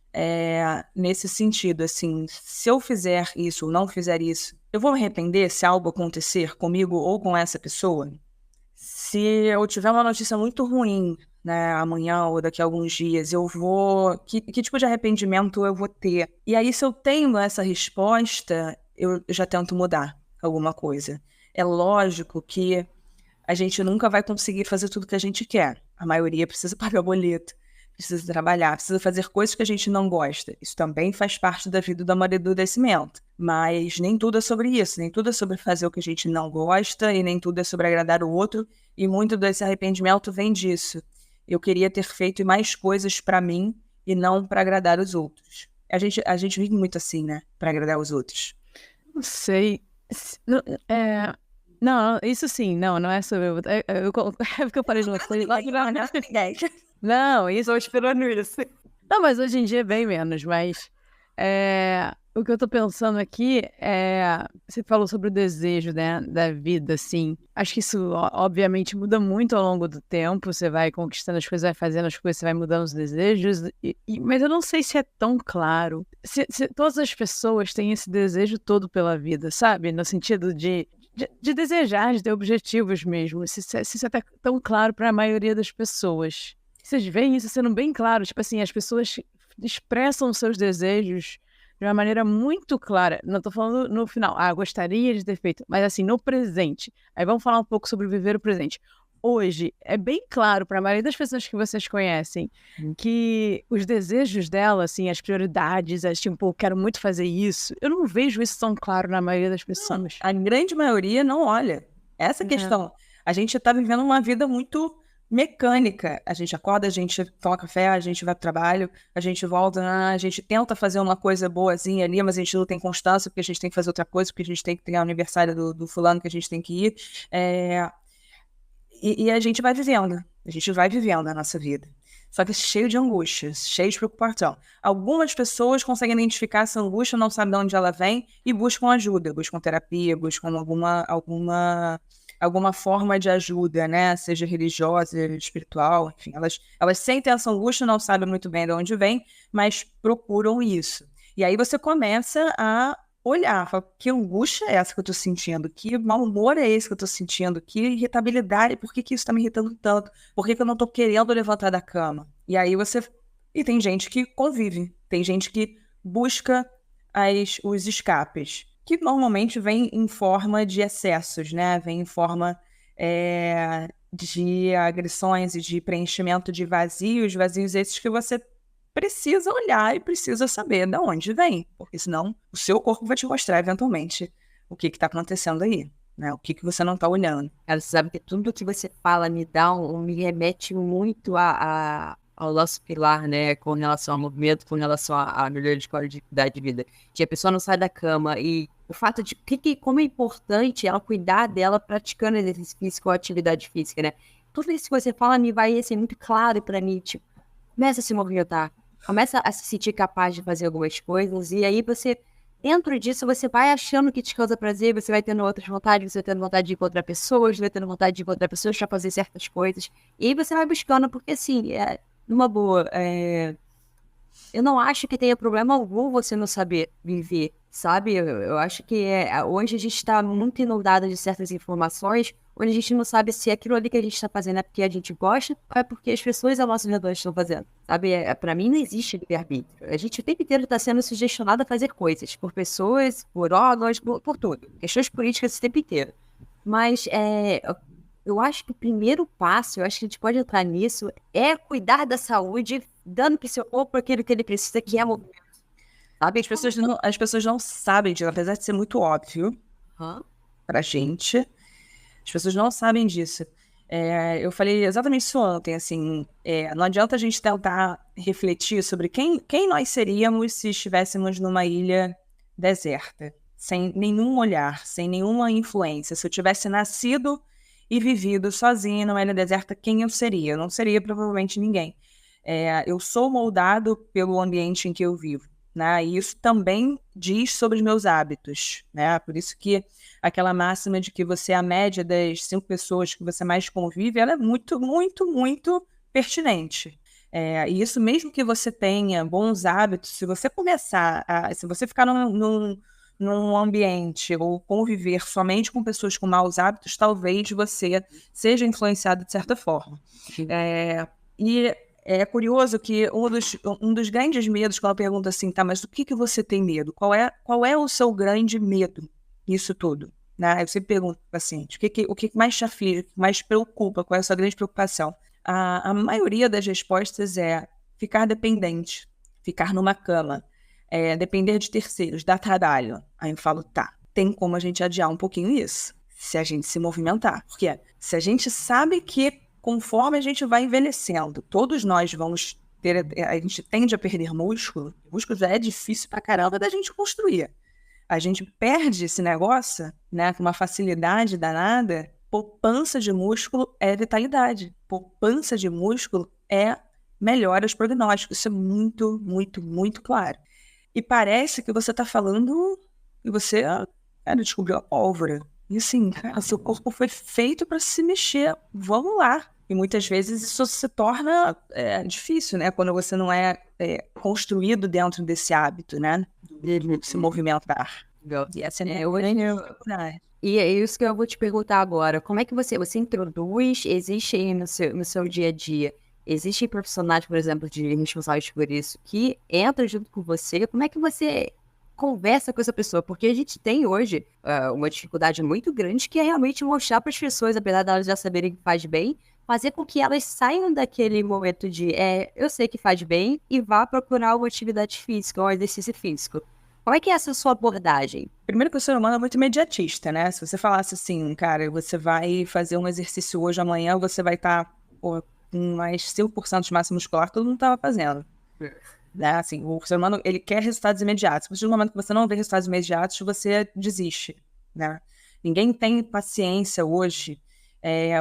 nesse sentido, assim. Se eu fizer isso ou não fizer isso, eu vou me arrepender se algo acontecer comigo ou com essa pessoa? Se eu tiver uma notícia muito ruim, né, amanhã ou daqui a alguns dias, eu vou... Que tipo de arrependimento eu vou ter? E aí, se eu tenho essa resposta, eu já tento mudar alguma coisa. É lógico que a gente nunca vai conseguir fazer tudo que a gente quer. A maioria precisa pagar boleto, precisa trabalhar, precisa fazer coisas que a gente não gosta. Isso também faz parte da vida do amadurecimento. Mas nem tudo é sobre isso, nem tudo é sobre fazer o que a gente não gosta e nem tudo é sobre agradar o outro. E muito desse arrependimento vem disso. Eu queria ter feito mais coisas para mim e não para agradar os outros. A gente vive muito assim, né? Para agradar os outros. Não sei. Não, isso sim, não é sobre... É porque eu parei de uma coisa. Não, isso... Estou esperando isso. Não, mas hoje em dia é bem menos, mas... O que eu tô pensando aqui você falou sobre o desejo, né, da vida, assim. Acho que isso, obviamente, muda muito ao longo do tempo. Você vai conquistando as coisas, vai fazendo as coisas, você vai mudando os desejos. Mas eu não sei se é tão claro. Se todas as pessoas têm esse desejo todo pela vida, sabe? No sentido de de desejar, de ter objetivos mesmo, se isso é tão claro para a maioria das pessoas. Vocês veem isso sendo bem claro, tipo assim, as pessoas expressam seus desejos de uma maneira muito clara. Não estou falando no final, gostaria de ter feito, mas assim, no presente. Aí vamos falar um pouco sobre viver o presente. Hoje, é bem claro para a maioria das pessoas que vocês conhecem que os desejos dela, assim, as prioridades, tipo, quero muito fazer isso. Eu não vejo isso tão claro na maioria das pessoas. A grande maioria não olha. Essa questão. A gente está vivendo uma vida muito mecânica. A gente acorda, a gente toma café, a gente vai para o trabalho, a gente volta, a gente tenta fazer uma coisa boazinha ali, mas a gente não tem constância porque a gente tem que fazer outra coisa, porque a gente tem que ter o aniversário do fulano que a gente tem que ir. E a gente vai vivendo. A gente vai vivendo a nossa vida. Só que cheio de angústias, cheio de preocupação. Algumas pessoas conseguem identificar essa angústia, não sabem de onde ela vem e buscam ajuda, buscam terapia, buscam alguma forma de ajuda, né? Seja religiosa, espiritual, enfim. Elas sentem essa angústia, não sabem muito bem de onde vem, mas procuram isso. E aí você começa a olhar, fala, que angústia é essa que eu tô sentindo? Que mau humor é esse que eu tô sentindo? Que irritabilidade, por que isso tá me irritando tanto? Por que eu não tô querendo levantar da cama? E aí E tem gente que convive, tem gente que busca os escapes, que normalmente vem em forma de excessos, né? Vem em forma de agressões e de preenchimento de vazios esses que você precisa olhar e precisa saber de onde vem, porque senão o seu corpo vai te mostrar eventualmente o que está acontecendo aí, né? O que você não está olhando. Cara, você sabe que tudo que você fala me remete muito ao nosso pilar, né? Com relação ao movimento, com relação à melhoria de qualidade de vida. Que a pessoa não sai da cama e o fato de como é importante ela cuidar dela praticando exercício físico ou atividade física, né? Tudo isso que você fala me vai ser muito claro para mim, tipo, começa a se movimentar, começa a se sentir capaz de fazer algumas coisas, e aí dentro disso, você vai achando que te causa prazer, você vai tendo outras vontades, você vai tendo vontade de encontrar pessoas, vai tendo vontade de encontrar pessoas para fazer certas coisas, e aí você vai buscando, porque assim, numa boa, eu não acho que tenha problema algum você não saber viver, sabe? Eu acho que hoje a gente está muito inundado de certas informações, onde a gente não sabe se aquilo ali que a gente está fazendo é porque a gente gosta ou é porque as pessoas ao nosso redor estão fazendo, sabe? Para mim não existe livre-arbítrio. A gente o tempo inteiro está sendo sugestionado a fazer coisas por pessoas, por órgãos, por tudo. Questões políticas o tempo inteiro. Mas eu acho que o primeiro passo, eu acho que a gente pode entrar nisso, é cuidar da saúde, dando para o seu corpo aquilo que ele precisa, que é movimento. Sabe? As pessoas não sabem disso, apesar de ser muito óbvio pra gente. As pessoas não sabem disso. Eu falei exatamente isso ontem, assim, não adianta a gente tentar refletir sobre quem nós seríamos se estivéssemos numa ilha deserta, sem nenhum olhar, sem nenhuma influência. Se eu tivesse nascido e vivido sozinha numa ilha deserta, quem eu seria? Eu não seria provavelmente ninguém. Eu sou moldado pelo ambiente em que eu vivo, né? E isso também diz sobre os meus hábitos, né? Por isso que aquela máxima de que você é a média das 5 pessoas que você mais convive, ela é muito, muito, muito pertinente. E isso mesmo que você tenha bons hábitos, se você se você ficar num ambiente ou conviver somente com pessoas com maus hábitos, talvez você seja influenciado de certa forma. E é curioso que um dos grandes medos, quando eu pergunto assim, tá, mas do que você tem medo? Qual é o seu grande medo nisso tudo? Né? Eu sempre pergunto para o paciente, o que mais te aflige, o que mais te preocupa, qual é a sua grande preocupação? A maioria das respostas é ficar dependente, ficar numa cama, depender de terceiros, dar trabalho. Aí eu falo, tá, tem como a gente adiar um pouquinho isso, se a gente se movimentar. Porque se a gente sabe que conforme a gente vai envelhecendo, todos nós vamos a gente tende a perder músculo. O músculo já é difícil pra caramba da gente construir. A gente perde esse negócio, né, com uma facilidade danada. Poupança de músculo é vitalidade. Poupança de músculo melhora os prognósticos. Isso é muito, muito, muito claro. E parece que você está falando e você descobriu a pólvora. E assim, cara, seu corpo foi feito para se mexer. Vamos lá. E muitas vezes isso se torna difícil, né? Quando você não é construído dentro desse hábito, né? De se movimentar. E essa é a Eu grande dificuldade. E é isso que eu vou te perguntar agora. Como é que você introduz, existe aí no seu dia a dia, existem profissionais, por exemplo, de responsáveis por isso, que entram junto com você? Como é que você conversa com essa pessoa? Porque a gente tem hoje uma dificuldade muito grande que é realmente mostrar para as pessoas, apesar de elas já saberem que faz bem, fazer com que elas saiam daquele momento de eu sei que faz bem e vá procurar uma atividade física, um exercício físico. Como é que é essa sua abordagem? Primeiro que o ser humano é muito imediatista, né? Se você falasse assim, cara, você vai fazer um exercício hoje, amanhã você vai estar com mais 5% de massa muscular, todo mundo estava fazendo. Né? Assim, o ser humano, ele quer resultados imediatos. A partir do momento que você não vê resultados imediatos, você desiste, né? Ninguém tem paciência hoje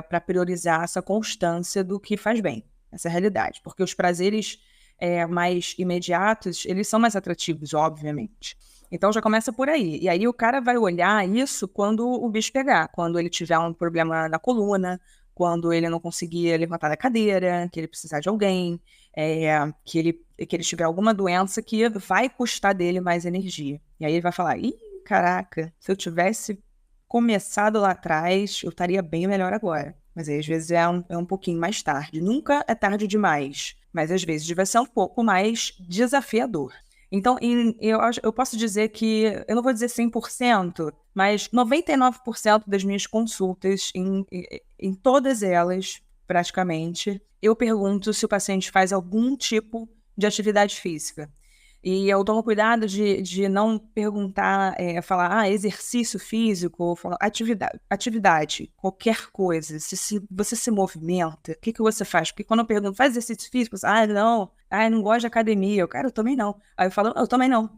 para priorizar essa constância do que faz bem. Essa é a realidade. Porque os prazeres mais imediatos, eles são mais atrativos, obviamente. Então já começa por aí. E aí o cara vai olhar isso quando o bicho pegar, quando ele tiver um problema na coluna, quando ele não conseguir levantar da cadeira, que ele precisar de alguém, que ele tiver alguma doença que vai custar dele mais energia. E aí ele vai falar, ih, caraca, se eu tivesse começado lá atrás, eu estaria bem melhor agora. Mas aí às vezes é um pouquinho mais tarde. Nunca é tarde demais, mas às vezes vai ser um pouco mais desafiador. Então, eu posso dizer que, eu não vou dizer 100%, mas 99% das minhas consultas, em todas elas, praticamente, eu pergunto se o paciente faz algum tipo de atividade física. E eu tomo cuidado de não perguntar, falar, exercício físico, ou falar atividade, qualquer coisa. Se você se movimenta, o que você faz? Porque quando eu pergunto, faz exercício físico? Você, não, não gosto de academia. Eu também não. Aí eu falo, eu também não.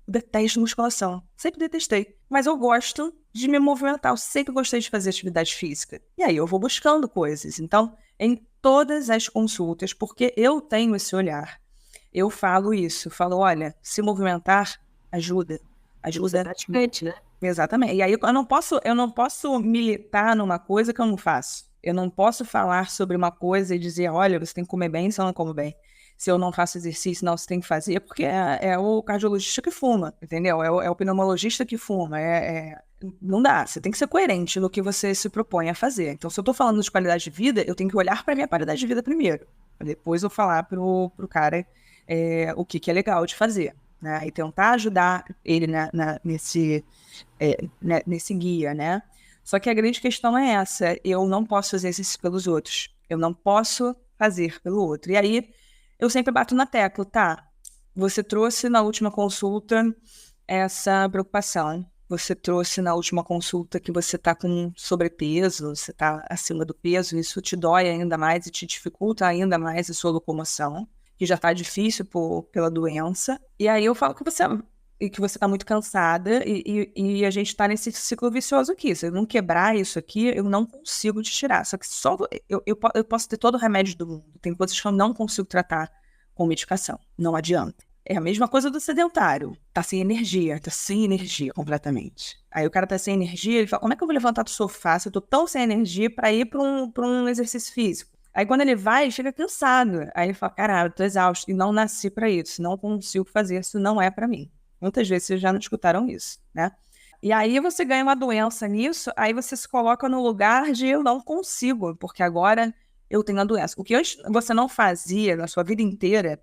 Detesto musculação. Sempre detestei. Mas eu gosto de me movimentar. Eu sempre gostei de fazer atividade física. E aí eu vou buscando coisas. Então, em todas as consultas, porque eu tenho esse olhar, eu falo isso. Falo, olha, se movimentar ajuda. Ajuda. Praticante, né? Exatamente. E aí eu não posso militar numa coisa que eu não faço. Eu não posso falar sobre uma coisa e dizer, olha, você tem que comer bem, se eu não como bem. Se eu não faço exercício, não, você tem que fazer, porque é o cardiologista que fuma, entendeu? É o pneumologista que fuma. Não dá, você tem que ser coerente no que você se propõe a fazer. Então, se eu estou falando de qualidade de vida, eu tenho que olhar para a minha qualidade de vida primeiro. Depois eu falar pro cara o que é legal de fazer, né? E tentar ajudar ele nesse guia, né? Só que a grande questão é essa, eu não posso fazer isso pelos outros. Eu não posso fazer pelo outro. E aí, eu sempre bato na tecla, tá? Você trouxe na última consulta essa preocupação. Você trouxe na última consulta que você está com sobrepeso, você está acima do peso, isso te dói ainda mais e te dificulta ainda mais a sua locomoção, que já está difícil pela doença. E aí eu falo que você está muito cansada e a gente está nesse ciclo vicioso aqui. Se eu não quebrar isso aqui, eu não consigo te tirar. Só que eu posso ter todo o remédio do mundo. Tem coisas que eu não consigo tratar com medicação. Não adianta. É a mesma coisa do sedentário. Tá sem energia completamente. Aí o cara tá sem energia, ele fala, como é que eu vou levantar do sofá se eu tô tão sem energia para ir para um exercício físico? Aí quando ele vai, ele chega cansado. Aí ele fala, caralho, eu tô exausto e não nasci para isso, não consigo fazer isso, não é para mim. Muitas vezes vocês já não escutaram isso, né? E aí você ganha uma doença nisso, aí você se coloca no lugar de eu não consigo, porque agora eu tenho a doença. O que antes você não fazia na sua vida inteira,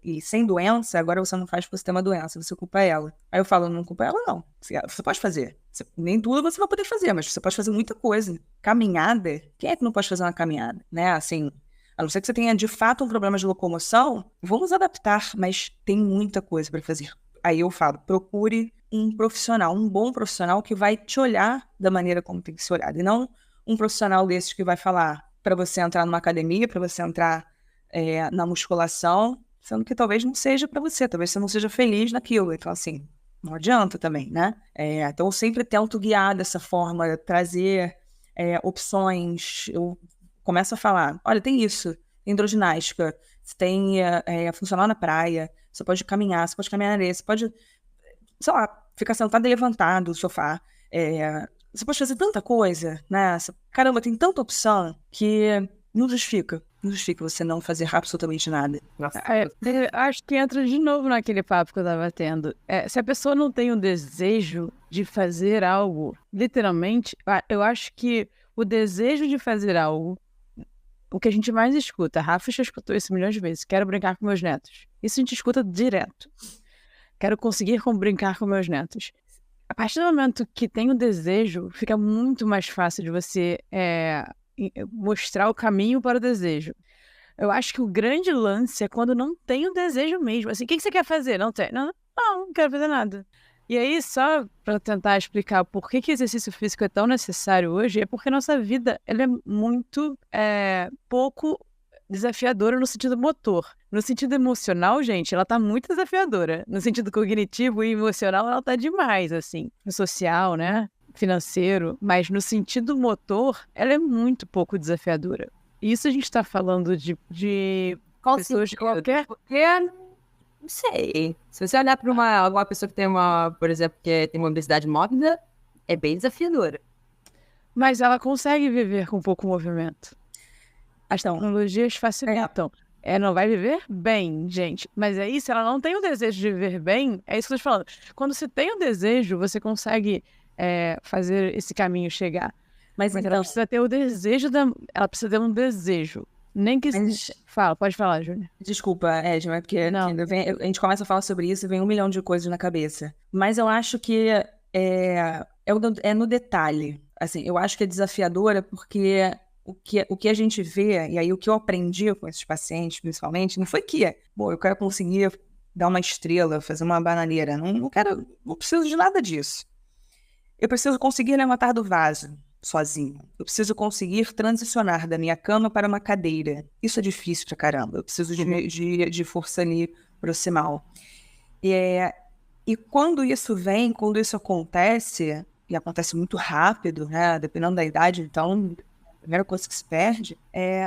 e sem doença, agora você não faz porque você tem uma doença, você culpa ela. Aí eu falo, não culpa ela não. Você pode fazer. Nem tudo você vai poder fazer, mas você pode fazer muita coisa. Caminhada, quem é que não pode fazer uma caminhada? Né? Assim, a não ser que você tenha de fato um problema de locomoção, vamos adaptar, mas tem muita coisa para fazer. Aí eu falo, procure um profissional, um bom profissional que vai te olhar da maneira como tem que ser olhado. E não um profissional desses que vai falar para você entrar numa academia, para você entrar na musculação, sendo que talvez não seja para você, talvez você não seja feliz naquilo. Então, assim, não adianta também, né? Então, eu sempre tento guiar dessa forma, trazer opções. Eu começo a falar, olha, tem isso, tem hidroginástica, você tem funcional na praia, você pode caminhar na areia, você pode, sei lá, ficar sentado e levantado do sofá. Você pode fazer tanta coisa, né? Caramba, tem tanta opção que não justifica. não justifica você não fazer absolutamente nada. Nossa. Acho que entra de novo naquele papo que eu tava tendo. Se a pessoa não tem o desejo de fazer algo, literalmente, eu acho que o desejo de fazer algo, o que a gente mais escuta, a Rafa já escutou isso milhões de vezes, quero brincar com meus netos. Isso a gente escuta direto. Quero conseguir brincar com meus netos. A partir do momento que tem o desejo, fica muito mais fácil de você mostrar o caminho para o desejo. Eu acho que o grande lance é quando não tem o desejo mesmo. Assim, o que você quer fazer? Não tem. Não quero fazer nada. E aí, só para tentar explicar por que exercício físico é tão necessário hoje, é porque a nossa vida ela é muito pouco desafiadora no sentido motor. No sentido emocional, gente, ela tá muito desafiadora. No sentido cognitivo e emocional, ela tá demais, assim. No social, né? Financeiro. Mas no sentido motor, ela é muito pouco desafiadora. Isso a gente tá falando de Qual pessoas de sentido? qualquer... Porque, não sei. Se você olhar para alguma pessoa que tem por exemplo, que tem uma obesidade mórbida, é bem desafiadora. Mas ela consegue viver com pouco movimento. As tecnologias facilitam. Não vai viver bem, gente. Mas aí, se ela não tem o desejo de viver bem, é isso que eu tô te falando. Quando você tem o desejo, você consegue fazer esse caminho chegar. Mas ela precisa ter o desejo, ela precisa ter um desejo. Nem que... Pode falar, Júlia. Desculpa, Edma, porque a gente começa a falar sobre isso e vem 1 milhão de coisas na cabeça. Mas eu acho que é no detalhe. Assim, eu acho que é desafiadora porque o que a gente vê, e aí o que eu aprendi com esses pacientes, principalmente, não foi que, eu quero conseguir dar uma estrela, fazer uma bananeira. Não preciso de nada disso. Eu preciso conseguir levantar do vaso sozinho. Eu preciso conseguir transicionar da minha cama para uma cadeira. Isso é difícil pra caramba. Eu preciso de força ali proximal. E quando isso vem, quando isso acontece, e acontece muito rápido, né? Dependendo da idade, então, a primeira coisa que se perde,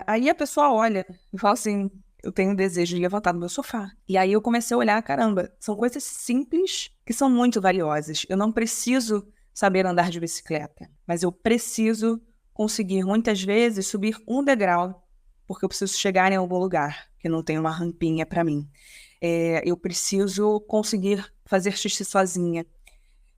aí a pessoa olha e fala assim, eu tenho desejo de levantar do meu sofá. E aí eu comecei a olhar, caramba, são coisas simples que são muito valiosas. Eu não preciso saber andar de bicicleta, mas eu preciso conseguir, muitas vezes, subir um degrau, porque eu preciso chegar em algum lugar que não tem uma rampinha para mim. Eu preciso conseguir fazer xixi sozinha.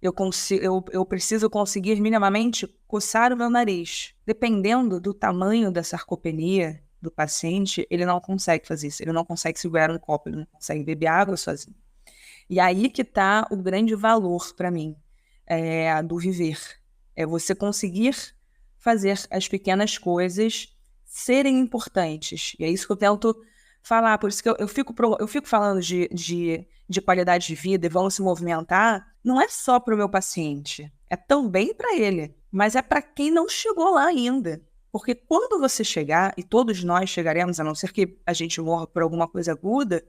Eu preciso conseguir minimamente coçar o meu nariz. Dependendo do tamanho da sarcopenia do paciente, ele não consegue fazer isso. Ele não consegue segurar um copo, ele não consegue beber água sozinho. E aí que está o grande valor para mim do viver. É você conseguir fazer as pequenas coisas serem importantes. E é isso que eu tento falar. Por isso que eu fico falando de qualidade de vida e vamos se movimentar. Não é só para o meu paciente. É também para ele. Mas é para quem não chegou lá ainda. Porque quando você chegar, e todos nós chegaremos, a não ser que a gente morra por alguma coisa aguda,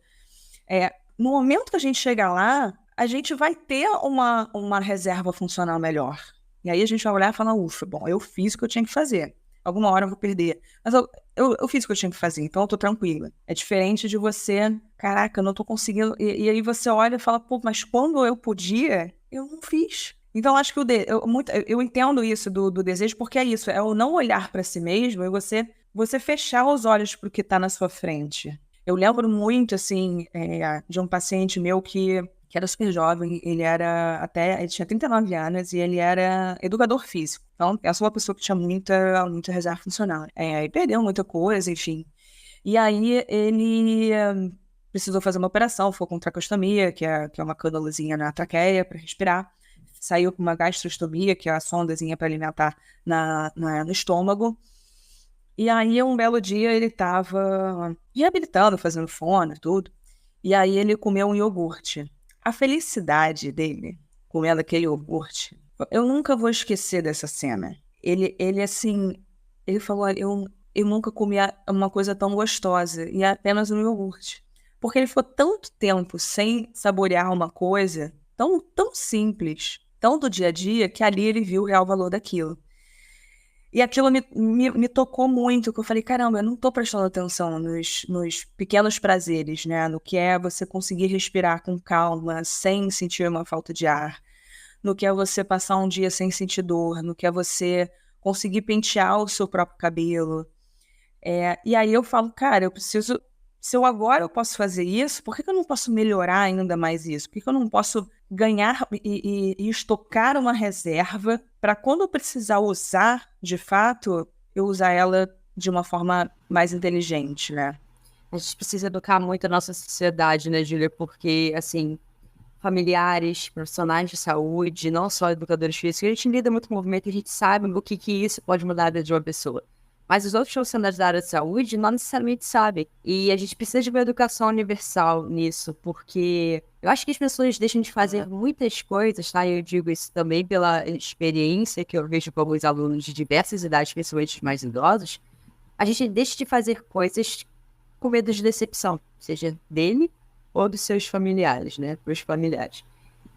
no momento que a gente chegar lá, a gente vai ter uma reserva funcional melhor. E aí a gente vai olhar e falar, ufa, bom, eu fiz o que eu tinha que fazer. Alguma hora eu vou perder. Mas eu fiz o que eu tinha que fazer, então eu tô tranquila. É diferente de você, caraca, eu não tô conseguindo. E aí você olha e fala, pô, mas quando eu podia, eu não fiz. Então acho que eu entendo isso do desejo, porque é isso, é o não olhar para si mesmo e você fechar os olhos pro que tá na sua frente. Eu lembro muito, assim, de um paciente meu que era super jovem, ele tinha 39 anos e ele era educador físico. Então, eu sou uma pessoa que tinha muita reserva funcional. E perdeu muita coisa, enfim. E aí, ele precisou fazer uma operação, foi com tracostomia, que é uma cânulazinha na traqueia para respirar. Saiu com uma gastrostomia, que é a sondazinha para alimentar no estômago. E aí, um belo dia, ele estava reabilitando, fazendo fono e tudo. E aí, ele comeu um iogurte. A felicidade dele comendo aquele iogurte, eu nunca vou esquecer dessa cena. Ele falou, eu nunca comi uma coisa tão gostosa, e é apenas um iogurte. Porque ele ficou tanto tempo sem saborear uma coisa tão simples, tão do dia a dia, que ali ele viu o real valor daquilo. E aquilo me tocou muito, que eu falei, caramba, eu não tô prestando atenção nos pequenos prazeres, né? No que é você conseguir respirar com calma, sem sentir uma falta de ar. No que é você passar um dia sem sentir dor. No que é você conseguir pentear o seu próprio cabelo. E aí eu falo, cara, eu preciso. Se eu agora eu posso fazer isso, por que que eu não posso melhorar ainda mais isso? Por que que eu não posso ganhar e estocar uma reserva para quando eu precisar usar, de fato, eu usar ela de uma forma mais inteligente, né? A gente precisa educar muito a nossa sociedade, né, Júlia? Porque, assim, familiares, profissionais de saúde, não só educadores físicos, a gente lida muito com o movimento e a gente sabe o que isso pode mudar a vida de uma pessoa. Mas os outros profissionais da área de saúde não necessariamente sabem. E a gente precisa de uma educação universal nisso, porque eu acho que as pessoas deixam de fazer muitas coisas, tá? Eu digo isso também pela experiência que eu vejo com alguns alunos de diversas idades, principalmente os mais idosos. A gente deixa de fazer coisas com medo de decepção, seja dele ou dos seus familiares, né? Dos familiares.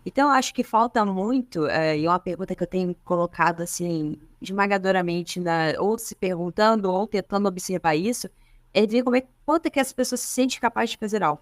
Então, eu acho que falta muito, e uma pergunta que eu tenho colocado, assim, esmagadoramente, ou se perguntando, ou tentando observar isso, é ver quanto é que essa pessoa se sente capaz de fazer algo.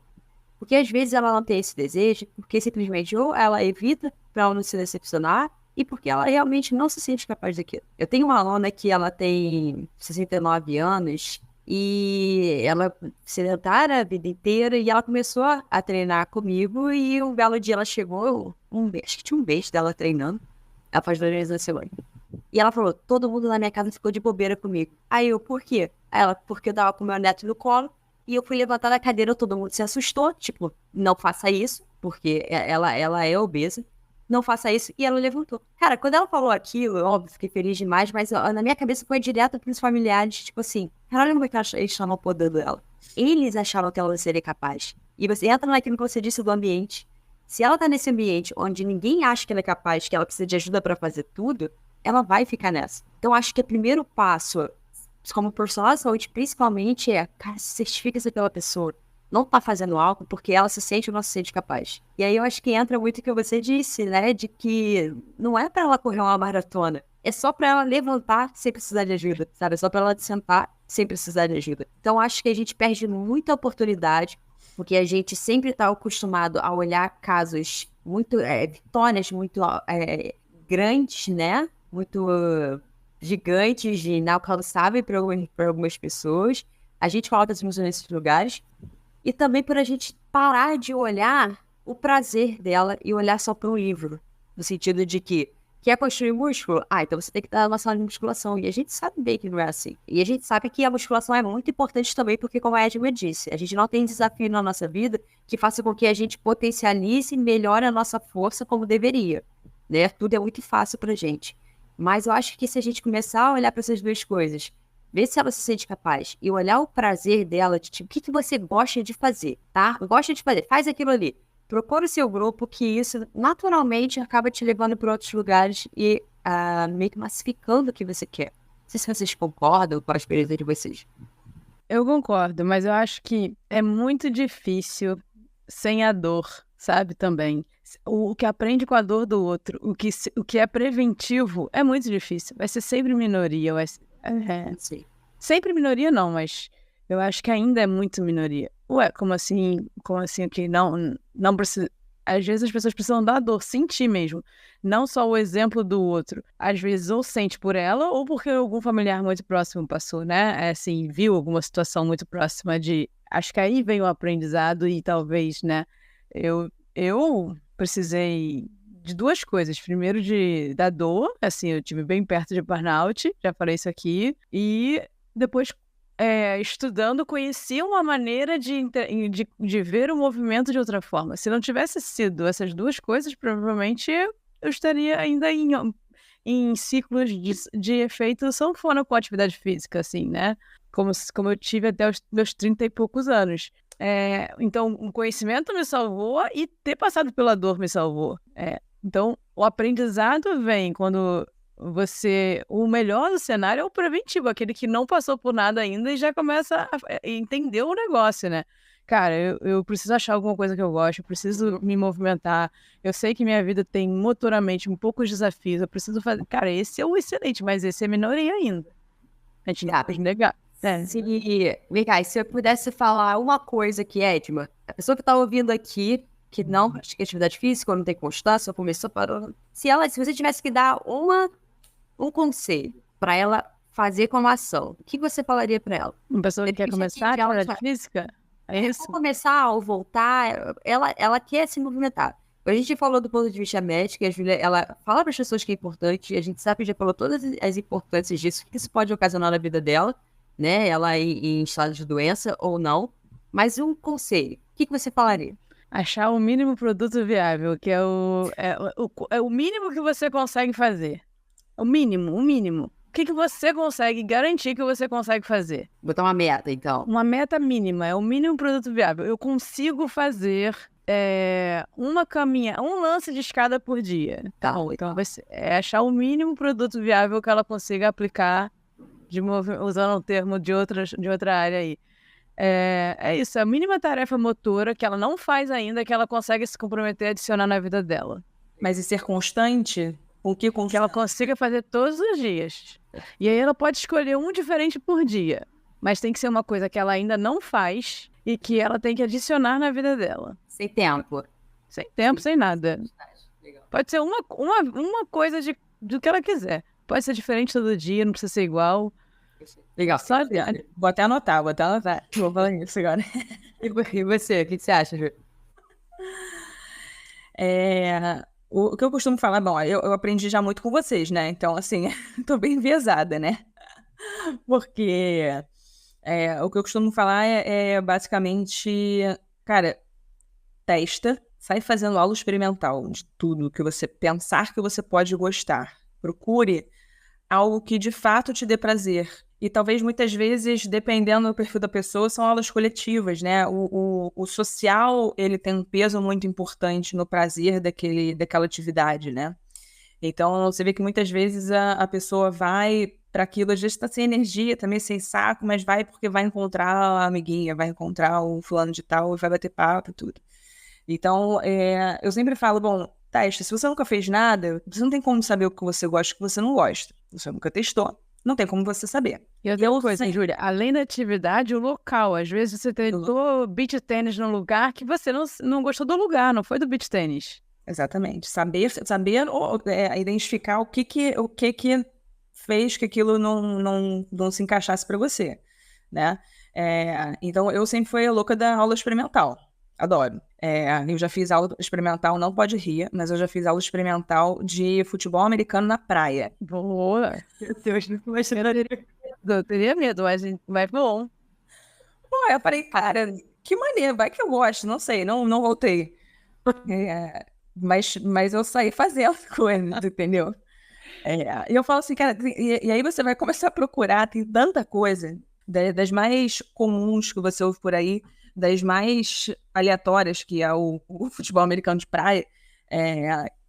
Porque, às vezes, ela não tem esse desejo, porque simplesmente ou ela evita para ela não se decepcionar, e porque ela realmente não se sente capaz daquilo. Eu tenho uma aluna que ela tem 69 anos, e ela é sedentária a vida inteira, e ela começou a treinar comigo, e um belo dia ela chegou, acho que tinha um mês dela treinando, ela faz 2 vezes na semana. E ela falou, todo mundo na minha casa ficou de bobeira comigo. Aí eu, por quê? Aí ela, porque eu tava com meu neto no colo, e eu fui levantar da cadeira, todo mundo se assustou, tipo, não faça isso, porque ela é obesa. Não faça isso. E ela levantou. Cara, quando ela falou aquilo, óbvio, fiquei feliz demais, mas ó, na minha cabeça foi direto pros familiares, tipo assim, caralho, como é que eles estavam podando ela? Eles achavam que ela não seria capaz. E você entra naquilo que você disse do ambiente. Se ela tá nesse ambiente onde ninguém acha que ela é capaz, que ela precisa de ajuda pra fazer tudo, ela vai ficar nessa. Então, acho que o primeiro passo, como profissional de saúde, principalmente, cara, certifica-se aquela pessoa não tá fazendo algo porque ela se sente ou não se sente capaz. E aí eu acho que entra muito o que você disse, né? De que não é pra ela correr uma maratona. É só pra ela levantar sem precisar de ajuda, sabe? É só pra ela sentar sem precisar de ajuda. Então acho que a gente perde muita oportunidade porque a gente sempre tá acostumado a olhar casos muito, vitórias muito grandes, né? Muito gigantes e inalcançáveis para algumas pessoas. A gente coloca as pessoas nesses lugares. E também por a gente parar de olhar o prazer dela e olhar só para o livro. No sentido de que, quer construir músculo? Então você tem que dar uma sala de musculação. E a gente sabe bem que não é assim. E a gente sabe que a musculação é muito importante também, porque como a Edma disse, a gente não tem desafio na nossa vida que faça com que a gente potencialize e melhore a nossa força como deveria. Né? Tudo é muito fácil pra gente. Mas eu acho que se a gente começar a olhar para essas duas coisas, ver se ela se sente capaz e olhar o prazer dela, de tipo, o que você gosta de fazer, tá? Gosta de fazer, faz aquilo ali. Procura o seu grupo, que isso naturalmente acaba te levando para outros lugares e meio que massificando o que você quer. Não sei se vocês concordam com a experiência de vocês. Eu concordo, mas eu acho que é muito difícil sem a dor, sabe, também. O que aprende com a dor do outro, o que é preventivo, é muito difícil. Vai ser sempre minoria, Sim. sempre minoria não, mas eu acho que ainda é muito minoria. Ué, como assim? Como assim que não precisa... Às vezes as pessoas precisam da dor, sentir mesmo. Não só o exemplo do outro. Às vezes ou sente por ela ou porque algum familiar muito próximo passou, né? Assim, viu alguma situação muito próxima de... Acho que aí vem o aprendizado e talvez, né? Eu precisei de 2 coisas. Primeiro, da dor, assim, eu tive bem perto de burnout, já falei isso aqui. E depois, estudando, conheci uma maneira de ver o movimento de outra forma. Se não tivesse sido essas 2 coisas, provavelmente eu estaria ainda em ciclos de efeito sanfona com a atividade física, assim, né? Como eu tive até os meus 30 e poucos anos. Então, o conhecimento me salvou e ter passado pela dor me salvou. Então, o aprendizado vem quando o melhor do cenário é o preventivo, aquele que não passou por nada ainda e já começa a entender o negócio, né? Cara, eu preciso achar alguma coisa que eu gosto, eu preciso me movimentar, eu sei que minha vida tem motoramente um pouco de desafios, eu preciso fazer... Cara, esse é o excelente, mas esse é minoria ainda. A gente não pode negar. Vem cá, se eu pudesse falar uma coisa aqui, Edma, a pessoa que tá ouvindo aqui, que não pratica atividade física, ou não tem constância, ou começou, parou... Se você tivesse que dar um conselho para ela fazer como ação, o que você falaria para ela? Uma pessoa que quer Depende começar a de ela atividade física? É isso? Ou começar ou voltar, ela quer se movimentar. A gente falou do ponto de vista médico, e a Júlia, ela fala para as pessoas que é importante, a gente sabe que já falou todas as importâncias disso, que isso pode ocasionar na vida dela, né? Ela em estado de doença ou não. Mas um conselho, o que você falaria? Achar o mínimo produto viável, que é o mínimo que você consegue fazer. O mínimo, o mínimo. O que você consegue garantir que você consegue fazer? Botar uma meta, então. Uma meta mínima, é o mínimo produto viável. Eu consigo fazer um lance de escada por dia. Tá. Então é achar o mínimo produto viável que ela consiga aplicar, usando um termo de outra área aí. É isso, é a mínima tarefa motora que ela não faz ainda, que ela consegue se comprometer a adicionar na vida dela. Mas e ser constante? O que Que ela consiga fazer todos os dias. E aí ela pode escolher um diferente por dia. Mas tem que ser uma coisa que ela ainda não faz e que ela tem que adicionar na vida dela. Sem tempo. Sem tempo, sem nada. Pode ser uma coisa do que ela quiser. Pode ser diferente todo dia, não precisa ser igual. Legal. Só Vou até anotar. Vou falar isso agora. E você, o que você acha, Ju? O que eu costumo falar, bom, eu aprendi já muito com vocês, né? Então, assim, tô bem enviesada, né? Porque o que eu costumo falar é basicamente, cara, testa, sai fazendo aula experimental de tudo que você pensar que você pode gostar. Procure algo que de fato te dê prazer. E talvez muitas vezes, dependendo do perfil da pessoa, são aulas coletivas, né? O social, ele tem um peso muito importante no prazer daquela atividade, né? Então, você vê que muitas vezes a pessoa vai para aquilo, às vezes está sem energia, tá meio sem saco, mas vai porque vai encontrar a amiguinha, vai encontrar o fulano de tal, e vai bater papo e tudo. Então, eu sempre falo, bom, testa, se você nunca fez nada, você não tem como saber o que você gosta e o que você não gosta. Você nunca testou, não tem como você saber. E outra coisa, Júlia, além da atividade, o local. Às vezes você tentou beach tênis num lugar que você não gostou do lugar, não foi do beach tênis. Exatamente. Saber identificar o que fez que aquilo não se encaixasse para você, né? Então, eu sempre fui a louca da aula experimental. Adoro. Eu já fiz aula experimental, não pode rir, mas eu já fiz aula experimental de futebol americano na praia. Boa! Meu Deus, eu teria medo, mas bom. Pô, eu falei, cara, que maneiro, vai que eu gosto, não sei, não voltei. Mas eu saí fazendo coisa, entendeu? E eu falo assim, cara, e aí você vai começar a procurar, tem tanta coisa, das mais comuns que você ouve por aí, das mais aleatórias, que é o futebol americano de praia,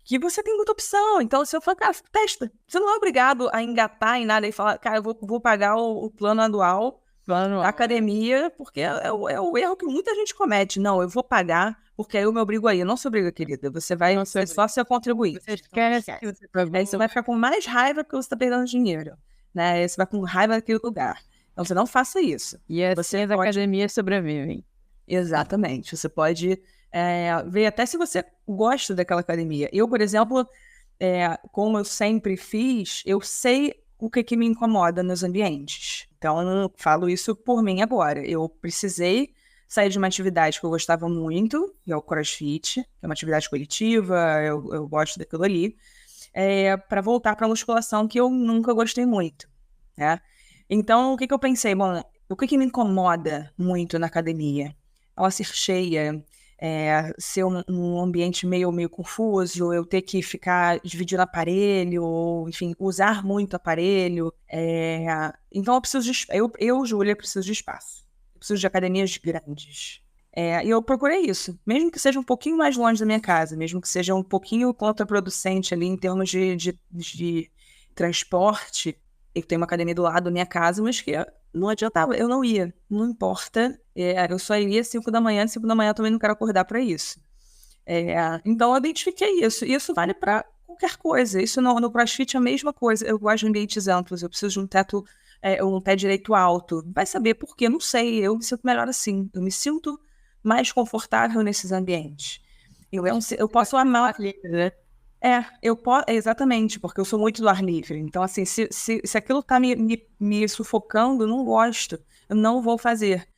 que você tem muita opção. Então, se eu falar, cara, testa. Você não é obrigado a engatar em nada e falar, cara, eu vou pagar o plano anual da academia, porque é o erro que muita gente comete. Não, eu vou pagar, porque aí eu me obrigo aí. Eu não se obriga, querida. Você vai só se eu contribuir. Você esquece que você pagou. Aí você vai ficar com mais raiva porque você está perdendo dinheiro, né? Aí você vai com raiva daquele lugar. Então, você não faça isso. E assim as academias sobrevivem. Exatamente. Você pode ver até se você gosta daquela academia. Eu, por exemplo, como eu sempre fiz, eu sei o que me incomoda nos ambientes. Então, eu não falo isso por mim agora. Eu precisei sair de uma atividade que eu gostava muito, que é o CrossFit, que é uma atividade coletiva, eu gosto daquilo ali, para voltar para a musculação, que eu nunca gostei muito, né? Então, o que eu pensei? Bom, o que me incomoda muito na academia? Ela ser cheia, ser um ambiente meio confuso, eu ter que ficar dividindo aparelho, ou, enfim, usar muito aparelho. Então, eu, Júlia, preciso de espaço. Eu preciso de academias grandes. E eu procurei isso, mesmo que seja um pouquinho mais longe da minha casa, mesmo que seja um pouquinho contraproducente ali em termos de transporte. Eu tenho uma academia do lado da minha casa, mas que não adiantava, eu não ia, não importa. Eu só iria às 5 da manhã, às 5 da manhã eu também não quero acordar para isso. Então eu identifiquei isso, e isso vale para qualquer coisa. Isso no CrossFit é a mesma coisa. Eu gosto de ambientes amplos, eu preciso de um teto, um pé direito alto. Vai saber por quê? Não sei, eu me sinto melhor assim. Eu me sinto mais confortável nesses ambientes. Eu posso amar, né? Exatamente, porque eu sou muito do ar livre. Então, assim, se aquilo tá me sufocando, eu não gosto, eu não vou fazer.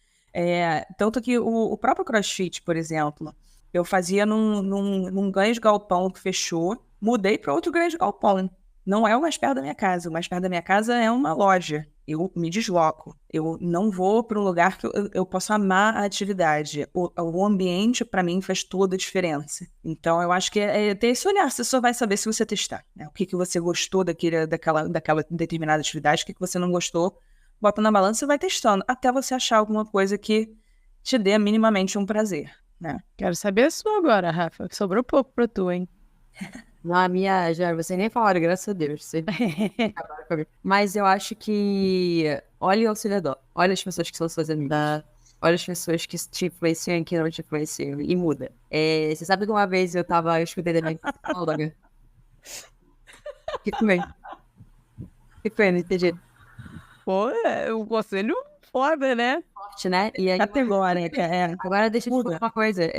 Tanto que o próprio CrossFit, por exemplo, eu fazia num grande galpão que fechou, mudei para outro grande galpão. Não é o mais perto da minha casa. O mais perto da minha casa é uma loja. Eu me desloco. Eu não vou para um lugar que eu posso amar a atividade. O ambiente, para mim, faz toda a diferença. Então, eu acho que é ter esse olhar. Você só vai saber se você testar, né? O que você gostou daquela determinada atividade, o que você não gostou. Bota na balança e vai testando, até você achar alguma coisa que te dê minimamente um prazer, né? Quero saber a sua agora, Rafa. Sobrou pouco pra tu, hein? Não, a minha, já, você nem falaram, graças a Deus. Você acabaram comigo. Mas eu acho que. Olha ao seu redor. Olha as pessoas que são suas amigas. Olha as pessoas que te influenciam e que não te influenciam. E muda. Você sabe que uma vez eu escutei da minha psicóloga. Que foi? Que foi? Não entendi. Pô, é um conselho foda, né? Forte, né? E aí, Categórica, agora deixa eu te falar uma coisa.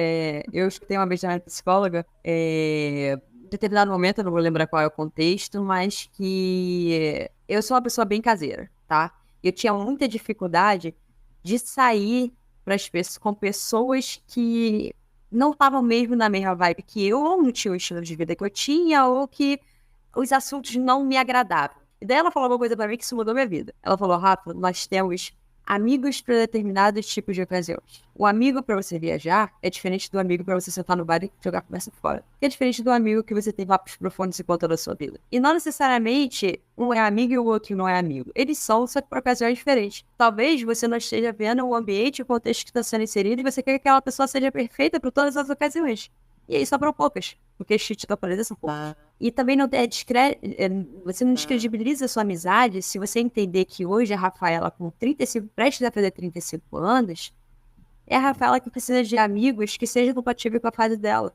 Eu escutei uma vez da minha psicóloga, em determinado momento, eu não vou lembrar qual é o contexto, mas que eu sou uma pessoa bem caseira, tá? Eu tinha muita dificuldade de sair com pessoas que não estavam mesmo na mesma vibe que eu, ou não tinham o estilo de vida que eu tinha, ou que os assuntos não me agradavam. E daí ela falou uma coisa pra mim que isso mudou minha vida. Ela falou, Rafa, nós temos amigos para determinados tipos de ocasiões. O amigo para você viajar é diferente do amigo para você sentar no bar e jogar a conversa fora. É diferente do amigo que você tem papos profundos e conta da sua vida. E não necessariamente um é amigo e o outro não é amigo. Eles são, só que por ocasiões diferentes. Talvez você não esteja vendo o ambiente e o contexto que está sendo inserido e você quer que aquela pessoa seja perfeita para todas as ocasiões. E aí sobram poucas, porque os títulos da parede são poucos. E também não você não descredibiliza a sua amizade se você entender que hoje a Rafaela, com 35, prestes a fazer 35 anos, é a Rafaela que precisa de amigos que sejam compatíveis com a fase dela.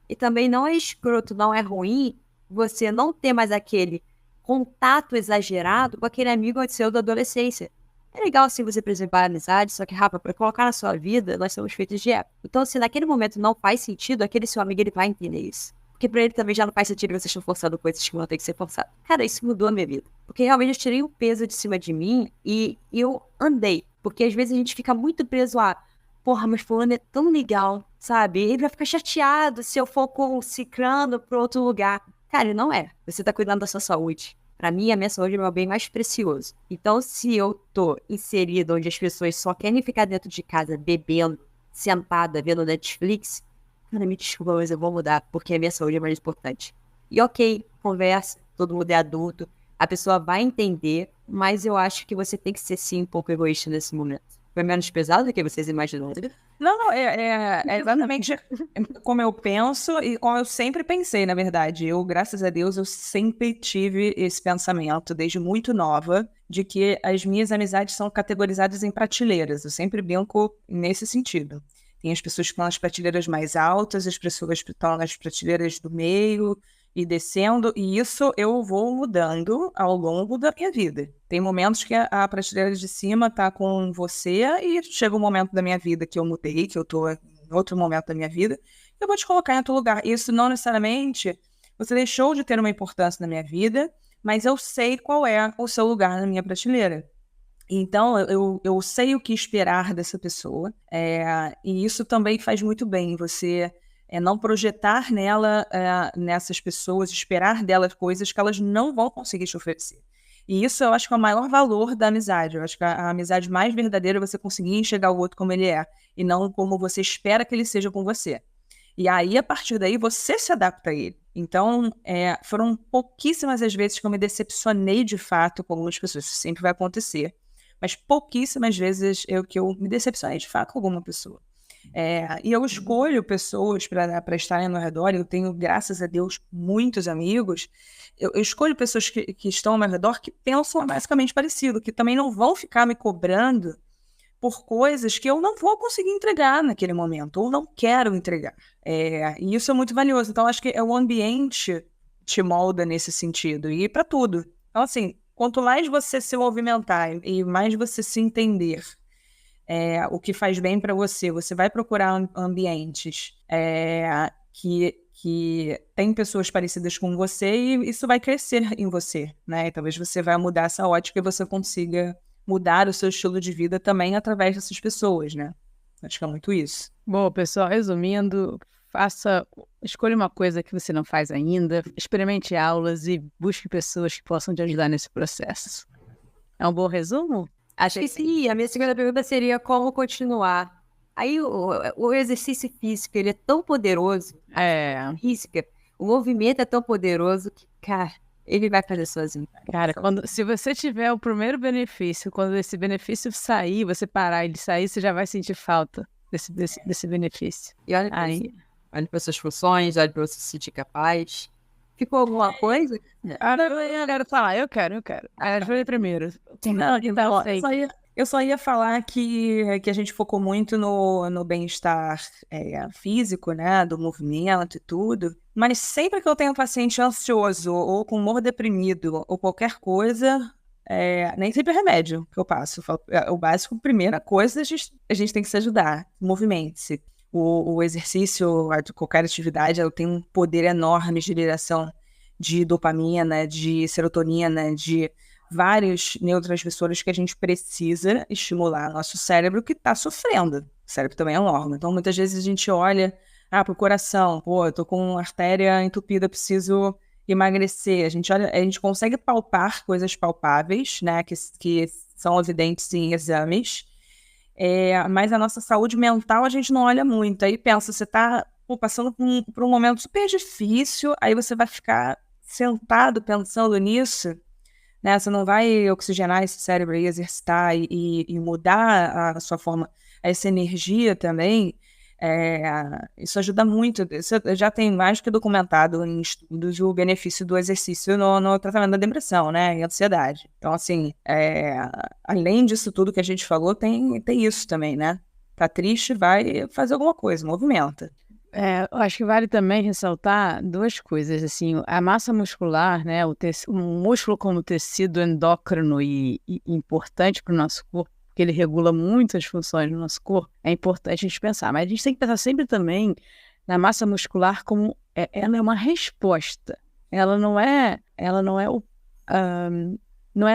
E também não é escroto, não é ruim você não ter mais aquele contato exagerado com aquele amigo seu da adolescência. É legal, assim, você preservar a amizade, só que, Rafa, para colocar na sua vida, nós somos feitos de época. Então, se naquele momento não faz sentido, aquele seu amigo, ele vai entender isso. Porque pra ele também já não faz sentido vocês estão forçando coisas que não tem que ser forçado. Cara, isso mudou a minha vida. Porque realmente eu tirei um peso de cima de mim e eu andei. Porque às vezes a gente fica muito preso a, porra, mas fulano é tão legal, sabe? Ele vai ficar chateado se eu for com o ciclano pra outro lugar. Cara, não é. Você tá cuidando da sua saúde. Pra mim, a minha saúde é o meu bem mais precioso. Então, se eu tô inserida onde as pessoas só querem ficar dentro de casa bebendo, sentada, vendo Netflix, cara, me desculpa, mas eu vou mudar, porque a minha saúde é mais importante. E ok, conversa, todo mundo é adulto, a pessoa vai entender, mas eu acho que você tem que ser, sim, um pouco egoísta nesse momento. Foi menos pesado do que vocês imaginam. Não, é exatamente como eu penso e como eu sempre pensei, na verdade. Eu, graças a Deus, eu sempre tive esse pensamento, desde muito nova, de que as minhas amizades são categorizadas em prateleiras. Eu sempre brinco nesse sentido. Tem as pessoas que estão nas prateleiras mais altas, as pessoas que estão nas prateleiras do meio e descendo, e isso eu vou mudando ao longo da minha vida. Tem momentos que a prateleira de cima tá com você e chega um momento da minha vida que eu mudei, que eu tô em outro momento da minha vida, eu vou te colocar em outro lugar. Isso não necessariamente você deixou de ter uma importância na minha vida, mas eu sei qual é o seu lugar na minha prateleira. Então, eu sei o que esperar dessa pessoa, e isso também faz muito bem, você não projetar nessas pessoas, esperar delas coisas que elas não vão conseguir te oferecer. E isso eu acho que é o maior valor da amizade. Eu acho que a amizade mais verdadeira é você conseguir enxergar o outro como ele é, e não como você espera que ele seja com você. E aí, a partir daí, você se adapta a ele. Então, foram pouquíssimas as vezes que eu me decepcionei de fato com algumas pessoas. Isso sempre vai acontecer. Mas pouquíssimas vezes que eu me decepcionei de fato com alguma pessoa. E eu escolho pessoas para estarem ao meu redor. Eu tenho, graças a Deus, muitos amigos. Eu escolho pessoas que estão ao meu redor que pensam basicamente parecido, que também não vão ficar me cobrando por coisas que eu não vou conseguir entregar naquele momento, ou não quero entregar. E isso é muito valioso. Então, acho que o ambiente te molda nesse sentido, e para tudo. Então, assim, quanto mais você se movimentar e mais você se entender o que faz bem para você, você vai procurar ambientes que que tem pessoas parecidas com você e isso vai crescer em você, né? E talvez você vai mudar essa ótica e você consiga mudar o seu estilo de vida também através dessas pessoas, né? Acho que é muito isso. Bom, pessoal, resumindo, escolha uma coisa que você não faz ainda, experimente aulas e busque pessoas que possam te ajudar nesse processo. É um bom resumo? Acho que sim. A minha segunda pergunta seria como continuar. Aí o exercício físico, ele é tão poderoso, física, o movimento é tão poderoso que, cara, ele vai fazer sozinho. Cara, se você tiver o primeiro benefício, quando esse benefício sair, você parar e ele sair, você já vai sentir falta desse benefício. E olha para suas funções, olha para você se sentir capaz. Ficou alguma coisa? Eu quero falar, eu quero. Eu falei primeiro. Não, então, eu só ia falar que a gente focou muito no bem-estar físico, né, do movimento e tudo, mas sempre que eu tenho um paciente ansioso ou com humor deprimido ou qualquer coisa, nem sempre é remédio que eu passo. Eu falo, o básico, primeira coisa, a gente tem que se ajudar, movimente-se. O exercício, qualquer atividade, ela tem um poder enorme de liberação de dopamina, de serotonina, de vários neurotransmissores que a gente precisa estimular nosso cérebro que está sofrendo. O cérebro também é um órgão. Então, muitas vezes a gente olha para o coração. Pô, eu tô com artéria entupida, preciso emagrecer. A gente consegue palpar coisas palpáveis, né, que são evidentes em exames. Mas a nossa saúde mental a gente não olha muito. Aí pensa, você está passando por um momento super difícil, aí você vai ficar sentado pensando nisso, né? Você não vai oxigenar esse cérebro e exercitar e mudar a sua forma, essa energia também. Isso ajuda muito. Isso já tem mais que documentado em estudos o benefício do exercício no tratamento da depressão, né? E ansiedade. Então, assim, além disso tudo que a gente falou, tem isso também, né? Tá triste, vai fazer alguma coisa, movimenta. Eu acho que vale também ressaltar duas coisas, assim, a massa muscular, né, o músculo como tecido endócrino e importante para o nosso corpo, porque ele regula muitas funções do nosso corpo, é importante a gente pensar, mas a gente tem que pensar sempre também na massa muscular como ela é uma resposta, não é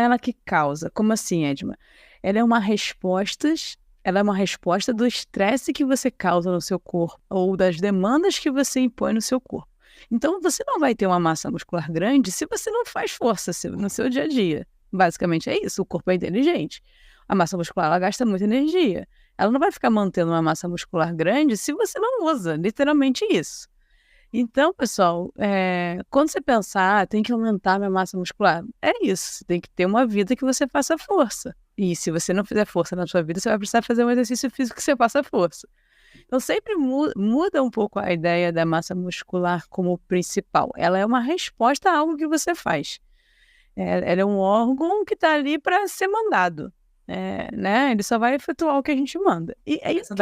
ela que causa. Como assim, Edma? Ela é uma resposta do estresse que você causa no seu corpo ou das demandas que você impõe no seu corpo. Então, você não vai ter uma massa muscular grande se você não faz força no seu dia a dia. Basicamente é isso, o corpo é inteligente. A massa muscular, ela gasta muita energia. Ela não vai ficar mantendo uma massa muscular grande se você não usa, literalmente isso. Então, pessoal, quando você pensar, tem que aumentar a minha massa muscular, é isso, você tem que ter uma vida que você faça força. E se você não fizer força na sua vida, você vai precisar fazer um exercício físico que você faça força. Então, sempre muda um pouco a ideia da massa muscular como principal. Ela é uma resposta a algo que você faz. Ela é um órgão que está ali para ser mandado. Né? Ele só vai efetuar o que a gente manda. E é isso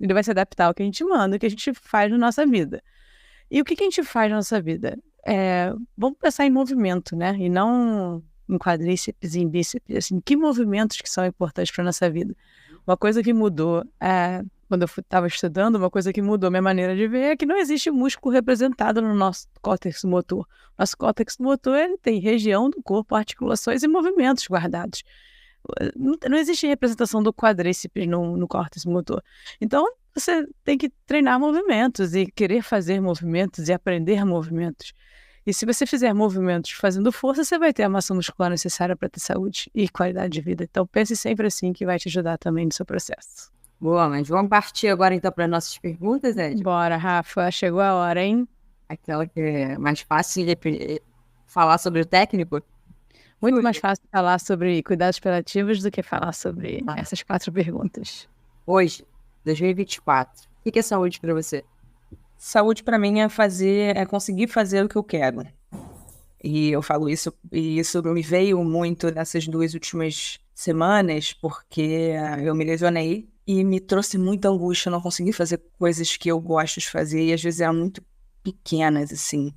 ele vai se adaptar ao que a gente manda, o que a gente faz na nossa vida. E o que a gente faz na nossa vida? Vamos pensar em movimento, né? E não em quadríceps, em bíceps, assim, que movimentos que são importantes para a nossa vida. Uma coisa que mudou, quando eu estava estudando, uma coisa que mudou minha maneira de ver é que não existe músculo representado no nosso córtex motor. Nosso córtex motor, ele tem região do corpo, articulações e movimentos guardados. Não existe representação do quadríceps no córtex motor. Então, você tem que treinar movimentos e querer fazer movimentos e aprender movimentos. E se você fizer movimentos fazendo força, você vai ter a massa muscular necessária para ter saúde e qualidade de vida. Então, pense sempre assim, que vai te ajudar também no seu processo. Boa, mas vamos partir agora então para nossas perguntas, Ed? Bora, Rafa, chegou a hora, hein? Aquela que é mais fácil de falar sobre o técnico. Muito mais fácil falar sobre cuidados paliativos do que falar sobre essas 4 perguntas. Hoje, 2024, o que é saúde para você? Saúde para mim é conseguir fazer o que eu quero. E eu falo isso, e isso me veio muito nessas 2 últimas semanas, porque eu me lesionei e me trouxe muita angústia não conseguir fazer coisas que eu gosto de fazer, e às vezes eram muito pequenas, assim.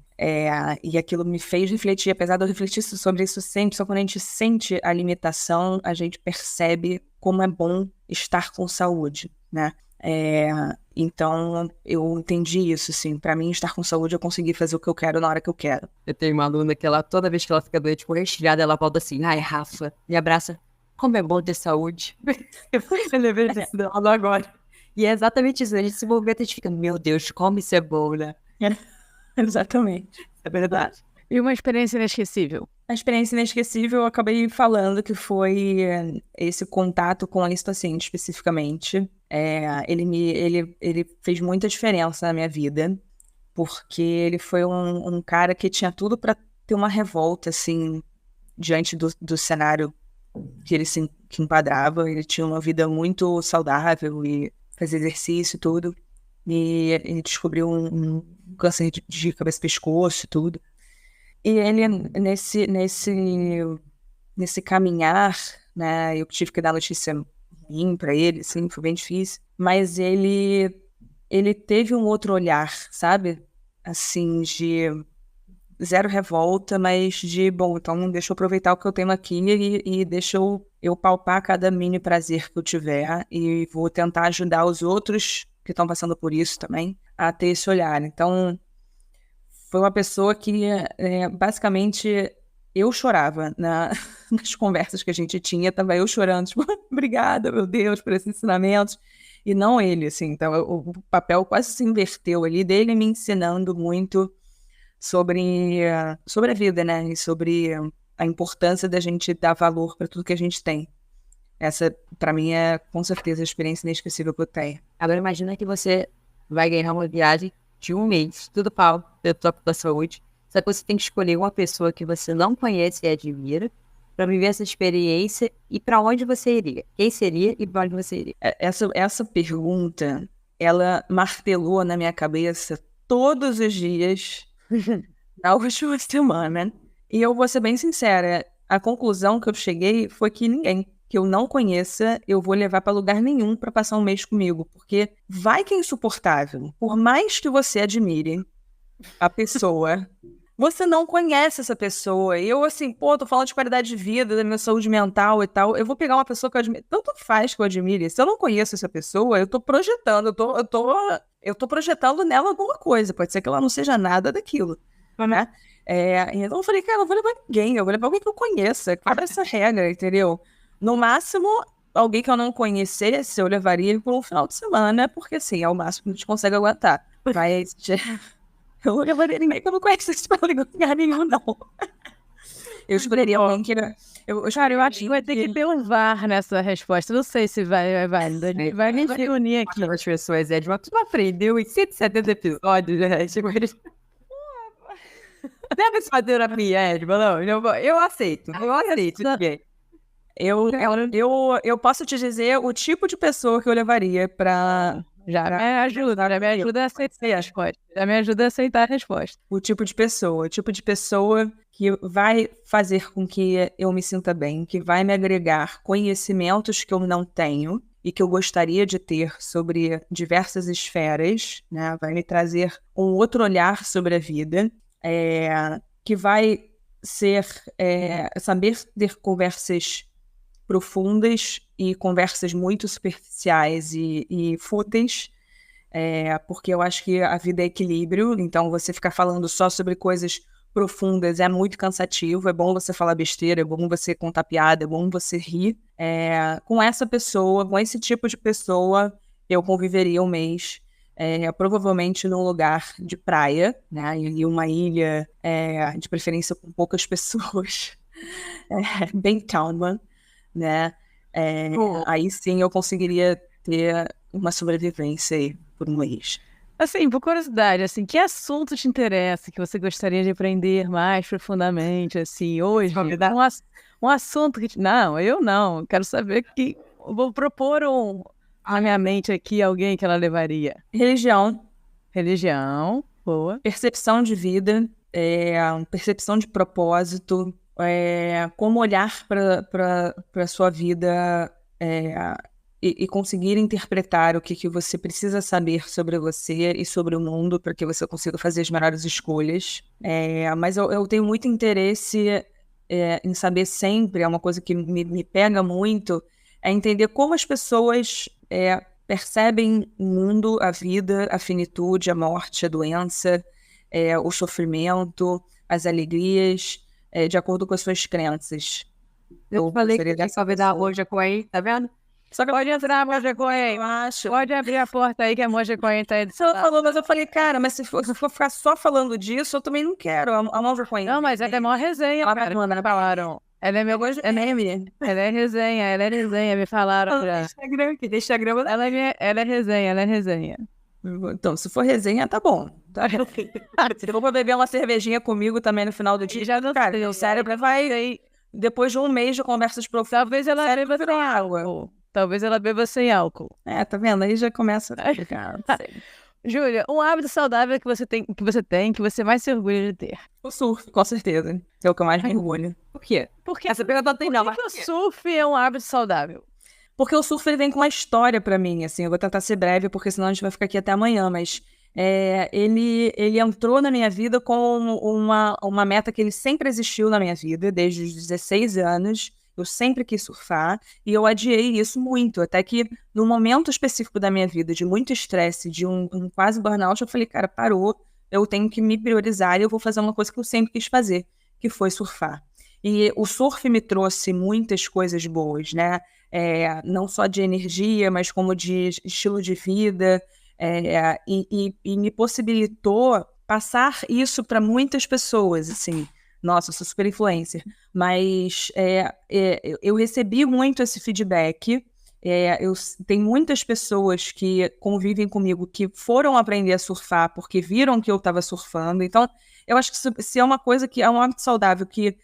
E aquilo me fez refletir, apesar de eu refletir sobre isso sempre, só quando a gente sente a limitação, a gente percebe como é bom estar com saúde, né? Então, eu entendi isso, assim. Pra mim, estar com saúde, eu consegui fazer o que eu quero na hora que eu quero. Eu tenho uma aluna que ela, toda vez que ela fica doente com resfriada, ela volta assim, ai, Rafa, me abraça. Como é bom ter saúde. Eu lembrei disso dela agora. E é exatamente isso, a gente se movimenta e a gente fica, meu Deus, como isso é bom, né? Exatamente. É verdade. E uma experiência inesquecível? A experiência inesquecível, eu acabei falando que foi esse contato com esse paciente especificamente. Ele fez muita diferença na minha vida, porque ele foi um cara que tinha tudo para ter uma revolta, assim, diante do cenário que ele que enquadrava. Ele tinha uma vida muito saudável e fazia exercício e tudo. E ele descobriu um câncer de cabeça e pescoço e tudo. E ele, nesse caminhar, né, eu tive que dar notícia ruim pra ele, assim, foi bem difícil. Mas ele teve um outro olhar, sabe? Assim, de zero revolta, mas de, bom, então deixa eu aproveitar o que eu tenho aqui e deixa eu palpar cada mini prazer que eu tiver e vou tentar ajudar os outros que estão passando por isso também a ter esse olhar. Então, foi uma pessoa que, basicamente, eu chorava nas conversas que a gente tinha, tava eu chorando, tipo, obrigada, meu Deus, por esses ensinamentos, e não ele, assim. Então, o papel quase se inverteu ali, dele me ensinando muito sobre a vida, né, e sobre a importância da gente dar valor para tudo que a gente tem. Essa, para mim, é com certeza a experiência inesquecível que eu tenho. Agora imagina que você vai ganhar uma viagem de um mês, tudo pago pelo tópico da saúde, só que você tem que escolher uma pessoa que você não conhece e admira para viver essa experiência e para onde você iria. Quem seria e para onde você iria? Essa pergunta, ela martelou na minha cabeça todos os dias na última semana. E eu vou ser bem sincera, a conclusão que eu cheguei foi que ninguém que eu não conheça, eu vou levar para lugar nenhum para passar um mês comigo, porque vai que é insuportável. Por mais que você admire a pessoa, você não conhece essa pessoa. E eu, assim, tô falando de qualidade de vida, da minha saúde mental e tal. Eu vou pegar uma pessoa que eu admiro. Tanto faz que eu admire. Se eu não conheço essa pessoa, eu tô projetando, eu tô projetando nela alguma coisa. Pode ser que ela não seja nada daquilo, né? Então eu falei, cara, eu não vou levar ninguém, eu vou levar alguém que eu conheça. Quebra essa regra, entendeu? No máximo, alguém que eu não conhecesse, eu levaria ele por um final de semana, porque assim, é o máximo que a gente consegue aguentar. Mas eu não levaria ninguém que eu não conhecesse pra lugar nenhum, não. Eu escolheria alguém que... Cara, eu acho que vai ter que ter um VAR nessa resposta. Não sei se vai válido. A gente vai me reunir aqui. As pessoas, Edma, tu não aprendeu em 170 episódios, né? Tipo, eles... Deve fazer terapia, Edma, não. Eu aceito. Ninguém. Eu posso te dizer o tipo de pessoa que eu levaria pra... Já me ajuda a aceitar a resposta. Já me ajuda a aceitar a resposta. O tipo de pessoa que vai fazer com que eu me sinta bem, que vai me agregar conhecimentos que eu não tenho e que eu gostaria de ter sobre diversas esferas, né? Vai me trazer um outro olhar sobre a vida, que vai saber ter conversas profundas e conversas muito superficiais e fúteis, porque eu acho que a vida é equilíbrio, então você ficar falando só sobre coisas profundas é muito cansativo, é bom você falar besteira, é bom você contar piada, é bom você rir. Com essa pessoa, com esse tipo de pessoa, eu conviveria um mês, provavelmente num lugar de praia, né, em uma ilha, de preferência com poucas pessoas, bem calma, né? Aí sim eu conseguiria ter uma sobrevivência aí por um mês. Assim, por curiosidade, assim, que assunto te interessa, que você gostaria de aprender mais profundamente, assim, hoje? Um assunto que... Não, eu não. Quero saber que... Vou propor na minha mente aqui alguém que ela levaria. Religião. Religião, boa. Percepção de vida, percepção de propósito, como olhar para a sua vida e conseguir interpretar o que você precisa saber sobre você e sobre o mundo para que você consiga fazer as melhores escolhas. Mas eu tenho muito interesse em saber sempre, é uma coisa que me pega muito, é entender como as pessoas percebem o mundo, a vida, a finitude, a morte, a doença, o sofrimento, as alegrias, de acordo com as suas crenças. Eu falei seria que dessa talvez a pessoa. Roja Coen, tá vendo? Só que Pode entrar, Moja Coen. eu acho. Pode abrir a porta aí que a Moja Coen tá aí. Ela falou, mas eu falei, cara, mas se for ficar só falando disso, eu também não quero. A Moja Coen. Não, mas ela é maior resenha, Ela cara. manda, Me falaram. Ela é meu... é meme. Ela é resenha, me falaram. Já. Instagram. Ela é resenha. Então, se for resenha, tá bom. Tá? Se for pra beber uma cervejinha comigo também no final do dia, Já não cara, sei, meu cérebro vai... Depois de um mês de conversas profundas, Talvez ela beba sem água. álcool. Talvez ela beba sem álcool. Tá vendo? Aí já começa a ficar... Júlia, um hábito saudável que você mais se orgulha de ter. O surf, com certeza. Que é o que eu mais me orgulho. Por quê? Por que, Essa pergunta não tem não, por mas que por o quê? surf é um hábito saudável? Porque o surf ele vem com uma história pra mim, assim. Eu vou tentar ser breve, porque senão a gente vai ficar aqui até amanhã, mas... ele entrou na minha vida com uma meta que ele sempre existiu na minha vida, desde os 16 anos. Eu sempre quis surfar e eu adiei isso muito, até que no momento específico da minha vida, de muito estresse, de um quase burnout, eu falei, cara, parou, eu tenho que me priorizar e eu vou fazer uma coisa que eu sempre quis fazer, que foi surfar. E o surf me trouxe muitas coisas boas, né? Não só de energia, mas como de estilo de vida, e me possibilitou passar isso para muitas pessoas, assim. Nossa, eu sou super influencer, mas eu recebi muito esse feedback. Tem muitas pessoas que convivem comigo que foram aprender a surfar porque viram que eu estava surfando. Então, eu acho que se é uma coisa que é um hábito saudável que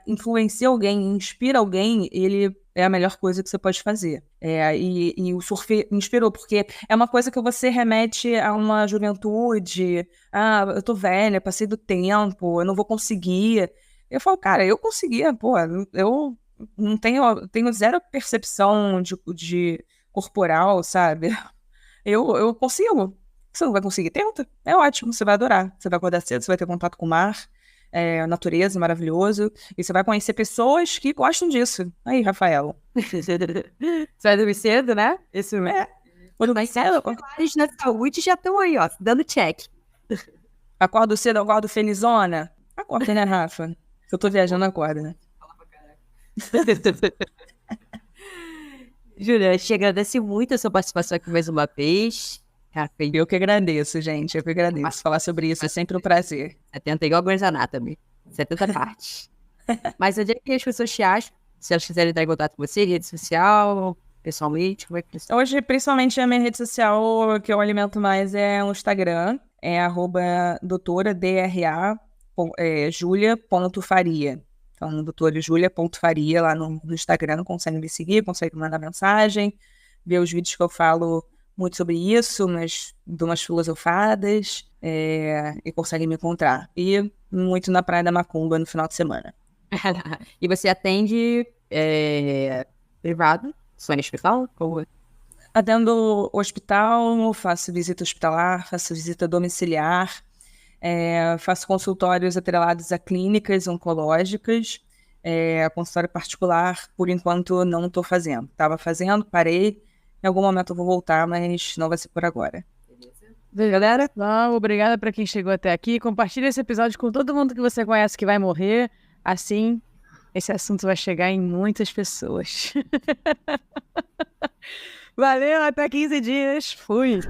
influencia alguém, inspira alguém, ele é a melhor coisa que você pode fazer. E o surf me inspirou, porque é uma coisa que você remete a uma juventude. Ah, eu tô velha, passei do tempo, eu não vou conseguir. Eu falo, cara, eu conseguia, pô, eu não tenho zero percepção de corporal, sabe? Eu consigo. Você não vai conseguir? Tenta. É ótimo, você vai adorar. Você vai acordar cedo, você vai ter contato com o mar. A natureza, maravilhoso. E você vai conhecer pessoas que gostam disso. Aí, Rafael. Você vai dormir cedo, né? Isso mesmo. Quando vai cedo, Pilares na saúde já estão aí, ó, dando check. acordo cedo, acordo felizona. Acorda, né, Rafa? Se eu tô viajando, acorda, né? Júlia, eu te agradeço muito a sua participação aqui mais uma vez. Cara, foi Eu que agradeço, gente. Eu que agradeço. Falar sobre isso é sempre um prazer. 70 igual Grey's Anatomy. 70 partes. Mas onde é que as pessoas te acham? Se elas quiserem entrar em contato com você, rede social, pessoalmente, como é que você... Hoje, principalmente, a minha rede social que eu alimento mais é o Instagram. É @doutora, DRA, Julia.faria. Então, doutora Julia.faria lá no Instagram. Consegue me seguir, consegue mandar mensagem, ver os vídeos que eu falo muito sobre isso, mas dou umas filosofadas, e consegue me encontrar. E muito na Praia da Macumba no final de semana. E você atende privado? Só em hospital? Ou... Atendo hospital, faço visita hospitalar, faço visita domiciliar, faço consultórios atrelados a clínicas oncológicas, consultório particular, por enquanto não estou fazendo. Estava fazendo, parei, em algum momento eu vou voltar, mas não vai ser por agora. Beleza, galera? Bom, obrigada para quem chegou até aqui. Compartilhe esse episódio com todo mundo que você conhece que vai morrer. Assim, esse assunto vai chegar em muitas pessoas. Valeu, até 15 dias. Fui!